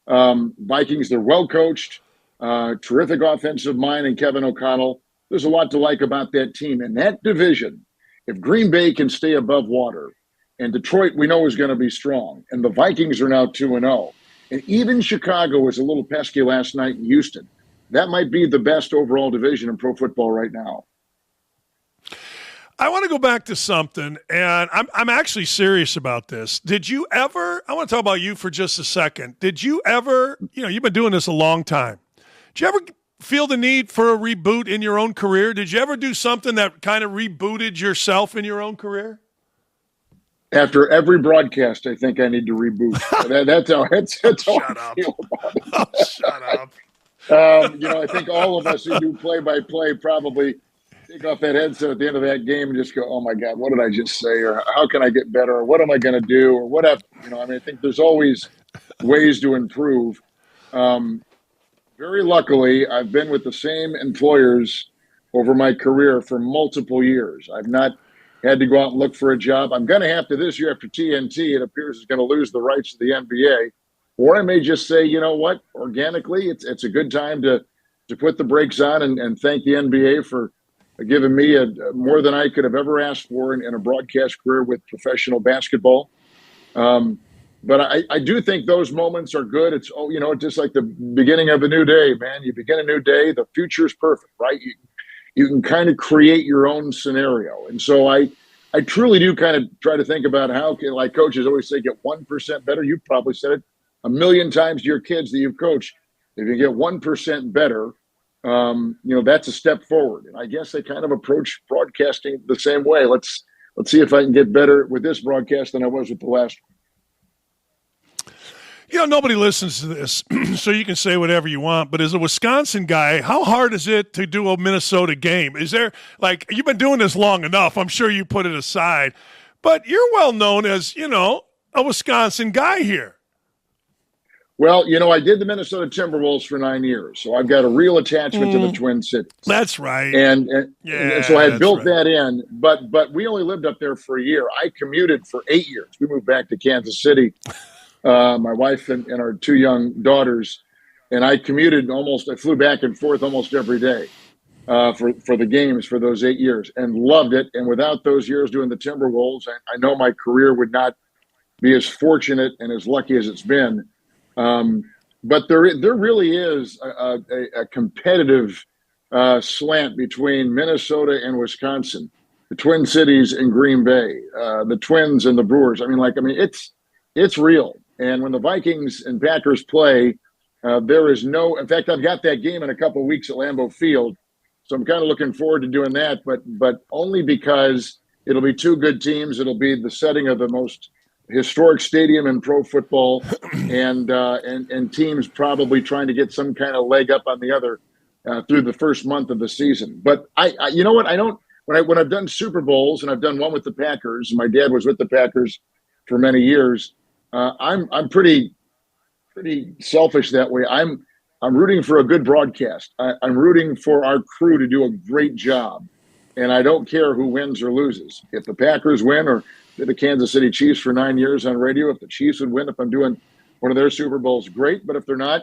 Vikings, they're well-coached, terrific offensive mind, and Kevin O'Connell. There's a lot to like about that team. In that division, if Green Bay can stay above water, and Detroit we know is going to be strong, and the Vikings are now 2-0, and even Chicago was a little pesky last night in Houston, that might be the best overall division in pro football right now. I want to go back to something, and I'm actually serious about this. Did you ever – I want to talk about you for just a second. Did you ever – you've been doing this a long time. Did you ever – feel the need for a reboot in your own career? Did you ever do something that kind of rebooted yourself in your own career? After every broadcast, I think I need to reboot. That's how I feel about it. Oh, shut up. I think all of us who do play-by-play probably take off that headset at the end of that game and just go, oh, my God, what did I just say? Or how can I get better? Or what am I going to do? Or whatever. I think there's always ways to improve. Very luckily, I've been with the same employers over my career for multiple years. I've not had to go out and look for a job. I'm going to have to this year after TNT. It appears it's going to lose the rights to the NBA. Or I may just say, you know what, organically, it's a good time to put the brakes on and thank the NBA for giving me more than I could have ever asked for in a broadcast career with professional basketball. But I do think those moments are good. It's, just like the beginning of a new day, man. You begin a new day. The future is perfect, right? You can kind of create your own scenario. And so I truly do kind of try to think about how can, like coaches always say, get 1% better. You've probably said it a million times to your kids that you've coached. If you get 1% better, that's a step forward. And I guess I kind of approach broadcasting the same way. Let's see if I can get better with this broadcast than I was with the last one. Nobody listens to this, so you can say whatever you want. But as a Wisconsin guy, how hard is it to do a Minnesota game? Is there, you've been doing this long enough. I'm sure you put it aside. But you're well known as, a Wisconsin guy here. Well, I did the Minnesota Timberwolves for 9 years, so I've got a real attachment to the Twin Cities. That's right. And so I had built that in, but we only lived up there for a year. I commuted for 8 years. We moved back to Kansas City. My wife and our 2 young daughters, and I flew back and forth almost every day for the games for those 8 years and loved it. And without those years doing the Timberwolves, I know my career would not be as fortunate and as lucky as it's been. But there really is a competitive slant between Minnesota and Wisconsin, the Twin Cities and Green Bay, the Twins and the Brewers. It's real. And when the Vikings and Packers play, there is no – in fact, I've got that game in a couple of weeks at Lambeau Field. So I'm kind of looking forward to doing that, but only because it'll be two good teams. It'll be the setting of the most historic stadium in pro football, and teams probably trying to get some kind of leg up on the other through the first month of the season. But I you know what? I don't when I've done Super Bowls, and I've done one with the Packers. My dad was with the Packers for many years. I'm pretty selfish that way. I'm rooting for a good broadcast. I'm rooting for our crew to do a great job, and I don't care who wins or loses. If the Packers win, or the Kansas City Chiefs for 9 years on radio, if the Chiefs would win, if I'm doing one of their Super Bowls, great. But if they're not,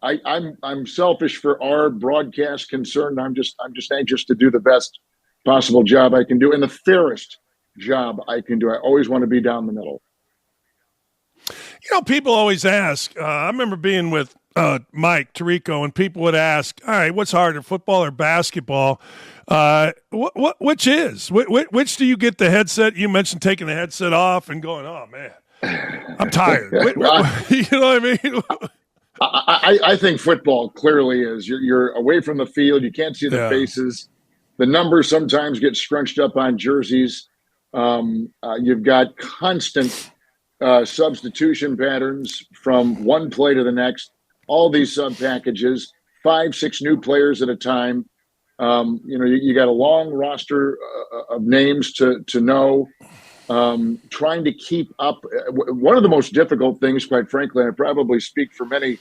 I'm selfish for our broadcast concern. I'm just anxious to do the best possible job I can do, and the fairest job I can do. I always want to be down the middle. You know, people always ask. I remember being with Mike Tirico, and people would ask, "All right, what's harder, football or basketball? Which is? Which do you get the headset?" You mentioned taking the headset off and going, "Oh man, I'm tired." You know what I mean? I think football clearly is. You're away from the field. You can't see the faces. The numbers sometimes get scrunched up on jerseys. You've got constant substitution patterns from one play to the next. All these sub packages, 5-6 new players at a time. You got a long roster of names to know. Trying to keep up. One of the most difficult things, quite frankly, and I probably speak for many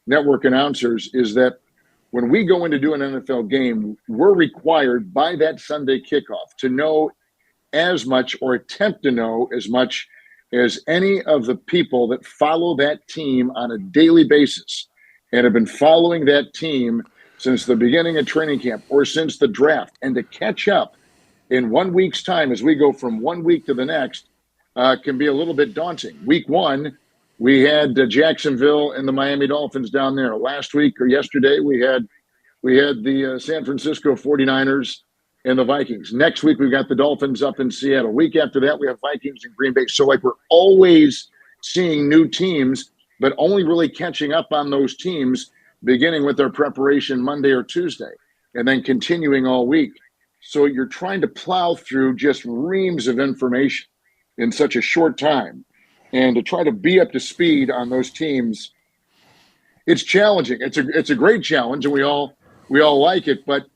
network announcers, is that when we go in to do an NFL game, we're required by that Sunday kickoff to know as much, or attempt to know as much, as any of the people that follow that team on a daily basis and have been following that team since the beginning of training camp or since the draft. And to catch up in 1 week's time as we go from 1 week to the next can be a little bit daunting. Week one, we had Jacksonville and the Miami Dolphins down there. Last week or yesterday, we had the San Francisco 49ers and the Vikings. Next week, we've got the Dolphins up in Seattle. Week after that, we have Vikings in Green Bay. So, we're always seeing new teams, but only really catching up on those teams, beginning with their preparation Monday or Tuesday, and then continuing all week. So you're trying to plow through just reams of information in such a short time. And to try to be up to speed on those teams, it's challenging. It's a great challenge, and we all like it, but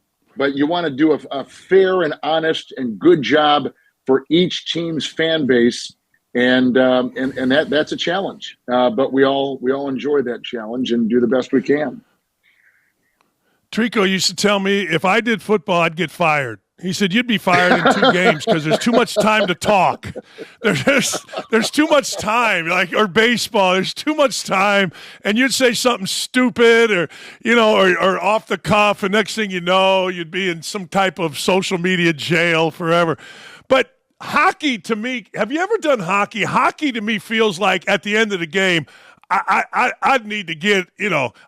you want to do a fair and honest and good job for each team's fan base, and that's a challenge. But we all enjoy that challenge and do the best we can. Tirico used to tell me if I did football, I'd get fired. He said, you'd be fired in 2 games because there's too much time to talk. There's too much time, or baseball, there's too much time, and you'd say something stupid or off the cuff, and next thing you know, you'd be in some type of social media jail forever. But hockey, to me, have you ever done hockey? Hockey to me feels like at the end of the game, I'd need to get,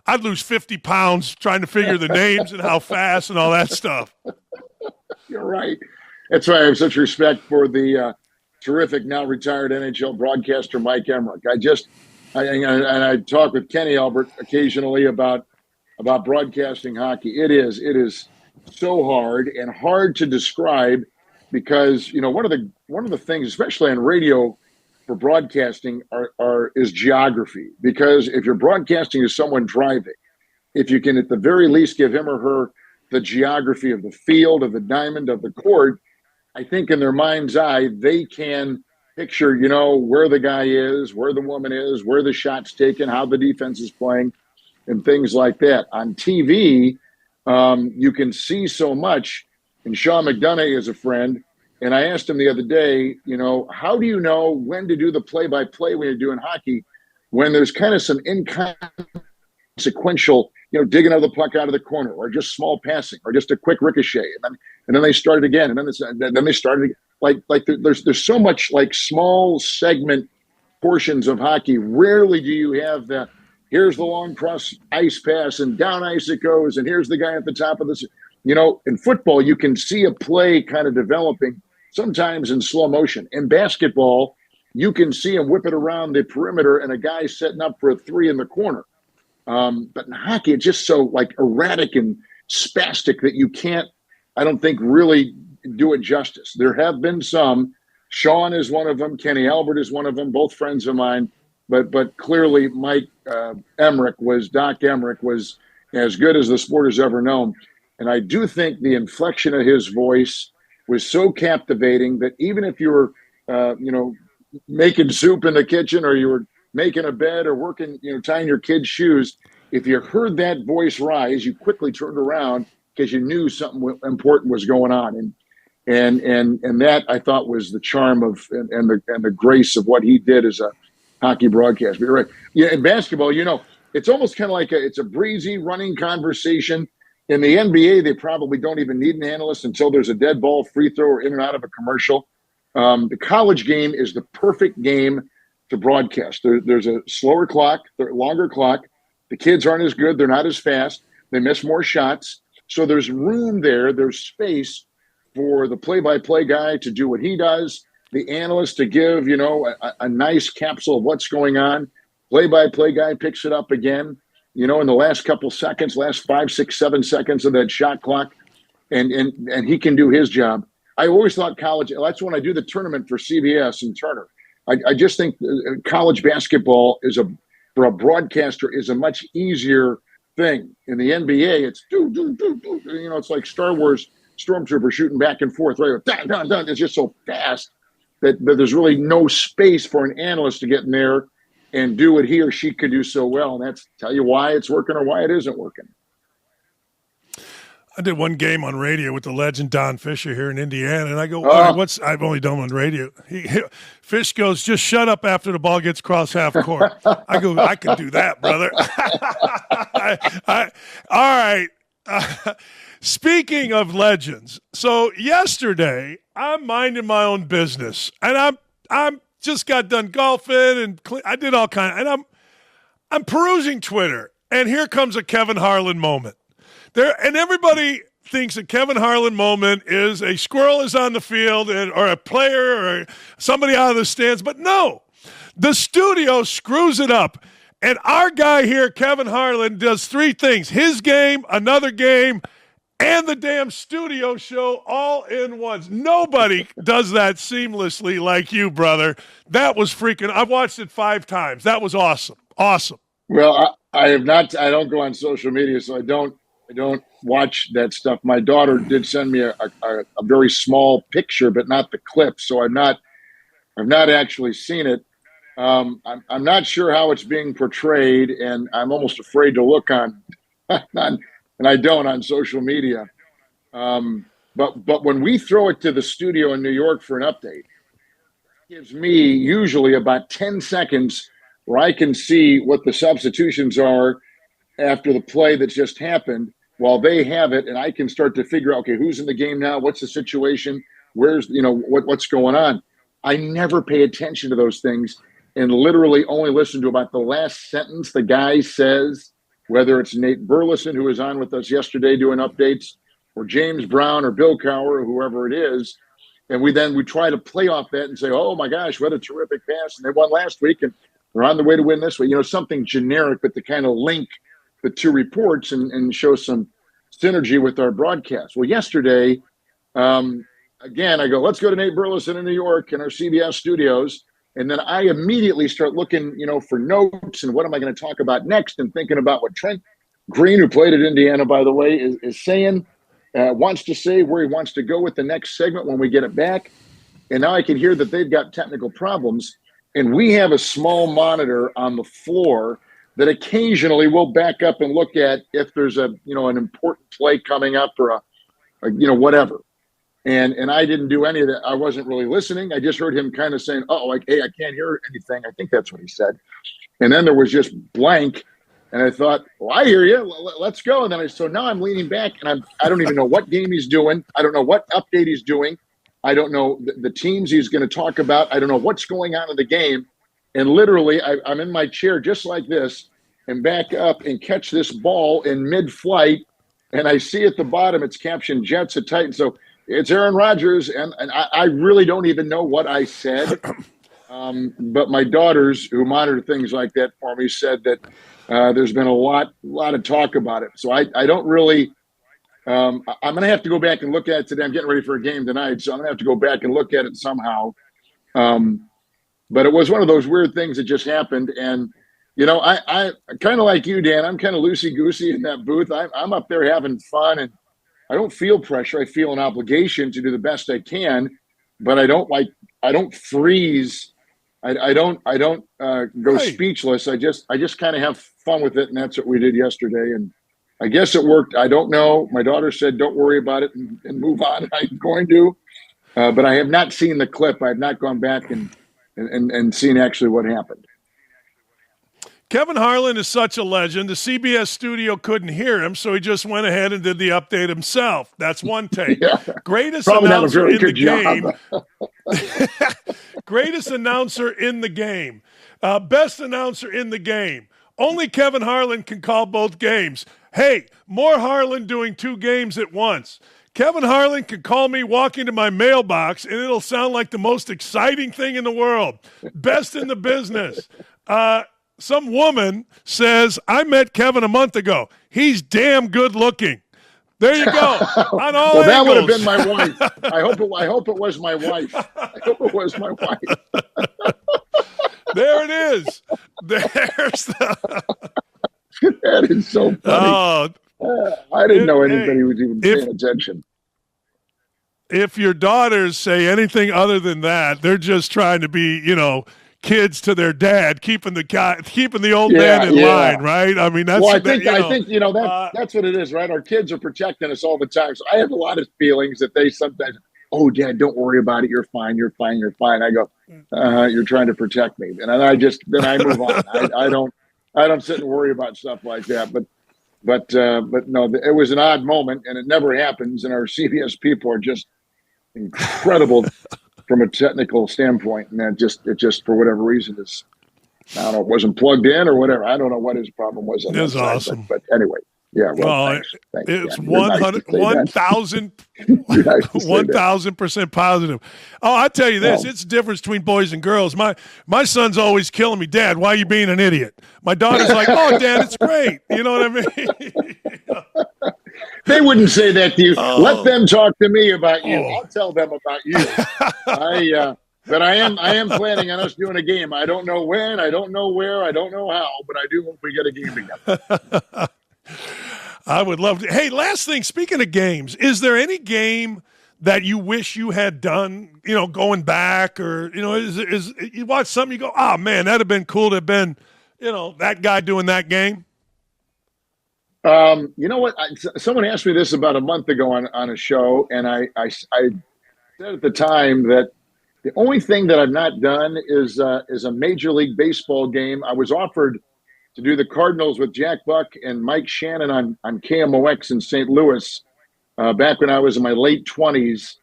I'd lose 50 pounds trying to figure the names and how fast and all that stuff. You're right. That's why I have such respect for the terrific, now retired NHL broadcaster Mike Emmerich. I talk with Kenny Albert occasionally about broadcasting hockey. It is so hard to describe, because one of the things, especially on radio for broadcasting, is geography. Because if you're broadcasting to someone driving, if you can at the very least give him or her the geography of the field, of the diamond, of the court, I think in their mind's eye, they can picture, where the guy is, where the woman is, where the shot's taken, how the defense is playing, and things like that. On TV, you can see so much. And Sean McDonough is a friend. And I asked him the other day, how do you know when to do the play-by-play when you're doing hockey, when there's kind of some inconsequential, digging the puck out of the corner, or just small passing, or just a quick ricochet, and then they start it again, and then they started like there's so much small segment portions of hockey. Rarely do you have here's the long cross ice pass and down ice it goes, and here's the guy at the top of this. In football, you can see a play kind of developing, sometimes in slow motion. In basketball, you can see him whip it around the perimeter and a guy setting up for a 3 in the corner. But in hockey, it's just so erratic and spastic that you can't, I don't think, really do it justice. There have been some. Sean is one of them. Kenny Albert is one of them, both friends of mine. But clearly Doc Emmerich was as good as the sport has ever known. And I do think the inflection of his voice was so captivating that even if you were, making soup in the kitchen, or you were making a bed, or working, tying your kids' shoes, if you heard that voice rise, you quickly turned around because you knew something important was going on. And that, I thought, was the charm of and the grace of what he did as a hockey broadcast. But you're right. Yeah, in basketball, it's almost kind of like it's a breezy running conversation. In the NBA, they probably don't even need an analyst until there's a dead ball, free throw, or in and out of a commercial. The college game is the perfect game to broadcast. There's a slower clock, longer clock. The kids aren't as good. They're not as fast. They miss more shots. So there's room there. There's space for the play-by-play guy to do what he does, the analyst to give, a nice capsule of what's going on. Play-by-play guy picks it up again, in the last couple seconds, last 5, 6, 7 seconds of that shot clock, and he can do his job. I always thought college, that's when I do the tournament for CBS and Turner. I just think college basketball for a broadcaster is a much easier thing. In the NBA, it's it's like Star Wars stormtrooper shooting back and forth, right? Dun, dun, dun. It's just so fast that there's really no space for an analyst to get in there and do what he or she could do so well. And that's tell you why it's working or why it isn't working. I did one game on radio with the legend Don Fisher here in Indiana, and I go, I've only done one on radio. Fish goes, just shut up after the ball gets across half court. I go, I can do that, brother. All right. Speaking of legends, so yesterday I'm minding my own business, and I'm just got done golfing, and I did all kind of, and I'm perusing Twitter, and here comes a Kevin Harlan moment. And everybody thinks a Kevin Harlan moment is a squirrel is on the field or a player or somebody out of the stands. But no, the studio screws it up. And our guy here, Kevin Harlan, does 3 things. His game, another game, and the damn studio show all in once. Nobody does that seamlessly like you, brother. That was freaking – I've watched it 5 times. That was awesome. Awesome. Well, I have not – I don't go on social media, so I don't watch that stuff. My daughter did send me a very small picture, but not the clip. So I've not actually seen it. I'm not sure how it's being portrayed, and I'm almost afraid to look on, and I don't on social media. But when we throw it to the studio in New York for an update, it gives me usually about 10 seconds where I can see what the substitutions are after the play that's just happened while they have it, and I can start to figure out, okay, who's in the game now? What's the situation? Where's, what's going on? I never pay attention to those things and literally only listen to about the last sentence the guy says, whether it's Nate Burleson, who was on with us yesterday doing updates, or James Brown or Bill Cowher or whoever it is. And we try to play off that and say, oh my gosh, what a terrific pass. And they won last week and they're on the way to win this week. Something generic, but to kind of link the 2 reports and show some synergy with our broadcast. Well, yesterday, again, I go, let's go to Nate Burleson in New York in our CBS studios. And then I immediately start looking, for notes and what am I going to talk about next, and thinking about what Trent Green, who played at Indiana, by the way, is saying, wants to say, where he wants to go with the next segment when we get it back. And now I can hear that they've got technical problems. And we have a small monitor on the floor that occasionally we'll back up and look at if there's an important play coming up or whatever. And I didn't do any of that. I wasn't really listening. I just heard him kind of saying, hey, I can't hear anything. I think that's what he said. And then there was just blank. And I thought, well, I hear you. Let's go. And then so now I'm leaning back and I don't even know what game he's doing. I don't know what update he's doing. I don't know the teams he's going to talk about. I don't know what's going on in the game. And literally, I'm in my chair just like this and back up and catch this ball in mid-flight. And I see at the bottom, it's captioned Jets at Titans. So it's Aaron Rodgers. And I really don't even know what I said. But my daughters, who monitor things like that for me, said that there's been a lot of talk about it. So I don't really I'm going to have to go back and look at it today. I'm getting ready for a game tonight, so I'm going to have to go back and look at it somehow. But it was one of those weird things that just happened. And, I kind of like you, Dan, I'm kind of loosey-goosey in that booth. I'm up there having fun, and I don't feel pressure. I feel an obligation to do the best I can, but I don't freeze. I don't go speechless. I just kind of have fun with it. And that's what we did yesterday. And I guess it worked. I don't know. My daughter said, don't worry about it and move on. I'm going to, but I have not seen the clip. I have not gone back and seen actually what happened. Kevin Harlan is such a legend. The CBS studio couldn't hear him, so he just went ahead and did the update himself. That's one take. Yeah. Greatest Probably announcer in the job. game. Greatest announcer in the game. Best announcer in the game. Only Kevin Harlan can call both games. Hey, more Harlan doing 2 games at once. Kevin Harlan can call me walking to my mailbox, and it'll sound like the most exciting thing in the world. Best in the business. Some woman says, I met Kevin a month ago. He's damn good looking. There you go. On all well, that angles. would have been my wife. I hope it was my wife. I hope it was my wife. There it is. There's the... That is so funny. I didn't know anybody was even paying attention. If your daughters say anything other than that, they're just trying to be, kids to their dad, keeping the old man in line, right? I mean, that's well. I think that's what it is, right? Our kids are protecting us all the time, so I have a lot of feelings that they sometimes, oh, Dad, don't worry about it. You're fine. You're fine. You're fine. I go, you're trying to protect me, and I move on. I don't sit and worry about stuff like that. But no, it was an odd moment, and it never happens. And our CBS people are just incredible from a technical standpoint, and it just for whatever reason is, I don't know, it wasn't plugged in or whatever. I don't know what his problem was. It was awesome, but anyway, yeah. Well, thanks. It's 1,000% positive. Oh, I tell you this, it's the difference between boys and girls. My son's always killing me, Dad, why are you being an idiot? My daughter's like, oh, Dad, it's great. You know what I mean? They wouldn't say that to you. Let them talk to me about you. I'll tell them about you. But I am planning on us doing a game. I don't know when, I don't know where, I don't know how, but I do hope we get a game together. I would love to. Hey, last thing, speaking of games, is there any game that you wish you had done, going back, or, is you watch something, you go, oh, man, that'd have been cool to have been, that guy doing that game? You know what? Someone asked me this about a month ago on a show, and I said at the time that the only thing that I've not done is a Major League Baseball game. I was offered to do the Cardinals with Jack Buck and Mike Shannon on KMOX in St. Louis back when I was in my late 20s,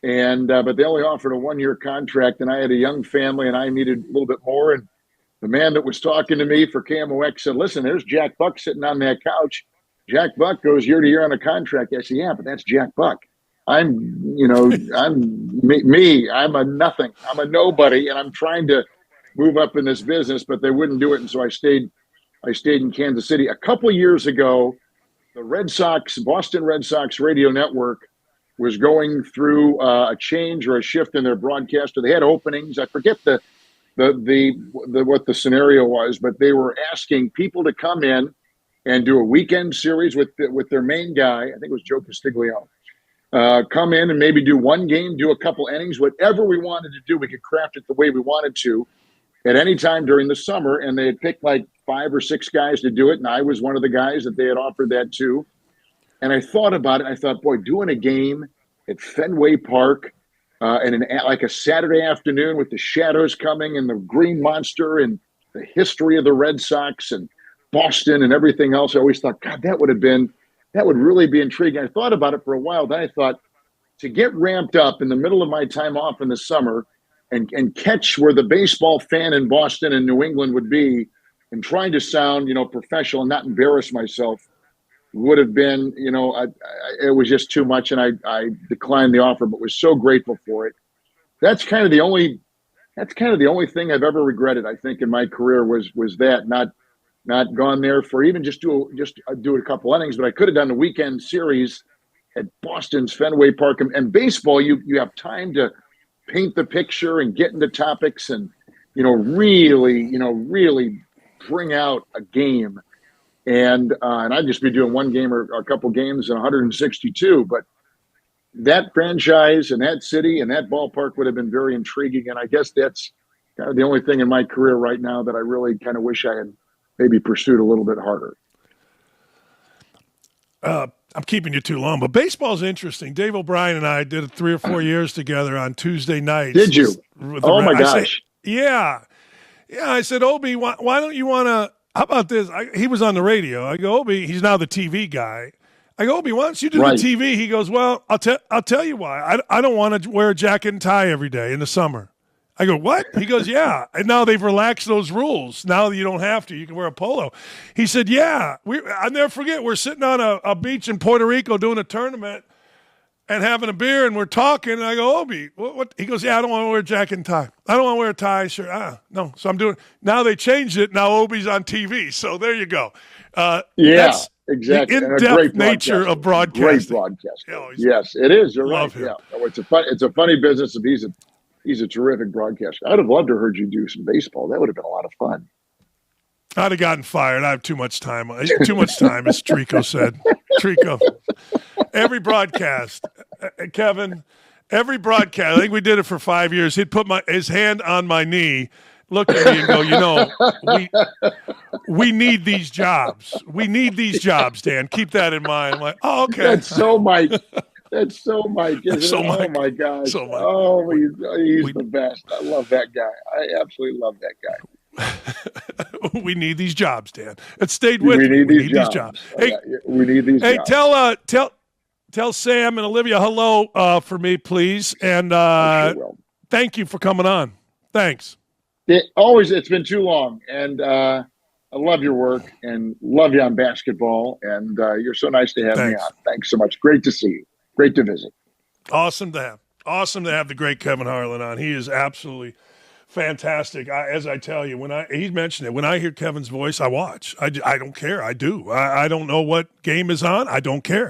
but they only offered a 1-year contract, and I had a young family, and I needed a little bit more. And the man that was talking to me for KMOX said, listen, there's Jack Buck sitting on that couch. Jack Buck goes year to year on a contract. I said, yeah, but that's Jack Buck. I'm me. I'm a nothing. I'm a nobody, and I'm trying to move up in this business, but they wouldn't do it. And so I stayed in Kansas City. A couple years ago, the Boston Red Sox radio network was going through a change or a shift in their broadcaster. They had openings. I forget what the scenario was, but they were asking people to come in and do a weekend series with their main guy. I think it was Joe Castiglione. Come in and maybe do one game, do a couple innings, whatever we wanted to do. We could craft it the way we wanted to at any time during the summer. And they had picked like 5 or 6 guys to do it. And I was one of the guys that they had offered that to. And I thought about it. I thought, boy, doing a game at Fenway Park and like a Saturday afternoon with the shadows coming and the green monster and the history of the Red Sox and Boston and everything else. I always thought, God, that would really be intriguing. I thought about it for a while. Then I thought, to get ramped up in the middle of my time off in the summer and catch where the baseball fan in Boston and New England would be, and trying to sound, professional and not embarrass myself, would have been, it was just too much. And I declined the offer, but was so grateful for it. That's kind of the only thing I've ever regretted, I think, in my career was that not gone there for even just do a couple innings, but I could have done the weekend series at Boston's Fenway Park. And baseball, you have time to paint the picture and get into topics and, really bring out a game. And I'd just be doing one game or a couple games in 162. But that franchise and that city and that ballpark would have been very intriguing. And I guess that's kind of the only thing in my career right now that I really kind of wish I had maybe pursued a little bit harder. I'm keeping you too long, but baseball's interesting. Dave O'Brien and I did 3 or 4 years together on Tuesday nights. Did you? Oh, my gosh. Yeah. I said, Obi, why don't you want to – how about this? He was on the radio. I go, Obi, he's now the TV guy. I go, Obi, why don't you do the TV? He goes, well, I'll tell you why. I don't want to wear a jacket and tie every day in the summer. I go, what? He goes, yeah. And now they've relaxed those rules. Now you don't have to. You can wear a polo. He said, yeah. I'll never forget, we're sitting on a beach in Puerto Rico doing a tournament and having a beer, and we're talking. And I go, Obi, what? He goes, yeah, I don't want to wear a jacket and tie. I don't want to wear a tie shirt. No. So I'm doing – now they changed it. Now Obi's on TV. So there you go. That's exactly. The in-depth nature of broadcasting. Great broadcasting. Yes, it is. You're right. Yeah. It's a funny business. He's a terrific broadcaster. I'd have loved to have heard you do some baseball. That would have been a lot of fun. I'd have gotten fired. I have too much time. Too much time, as Trico said. Trico. Every broadcast, Kevin, every broadcast, I think we did it for 5 years. He'd put his hand on my knee, look at me and go, we need these jobs. We need these jobs, Dan. Keep that in mind. I'm like, oh, okay. That's so Mike. That's so Mike, isn't it? Mike. Oh, my gosh. So Mike. Oh, he's the best. I love that guy. I absolutely love that guy. We need these jobs, Dan. It stayed with me. We need these jobs. Hey, we need these jobs. Tell Sam and Olivia hello for me, please. And thank you for coming on. Thanks. It's been too long. And I love your work and love you on basketball. And you're so nice to have me on. Thanks so much. Great to see you. Great to visit. Awesome to have the great Kevin Harlan on. He is absolutely fantastic. As I tell you, he mentioned it, when I hear Kevin's voice, I watch. I don't care. I do. I don't know what game is on. I don't care.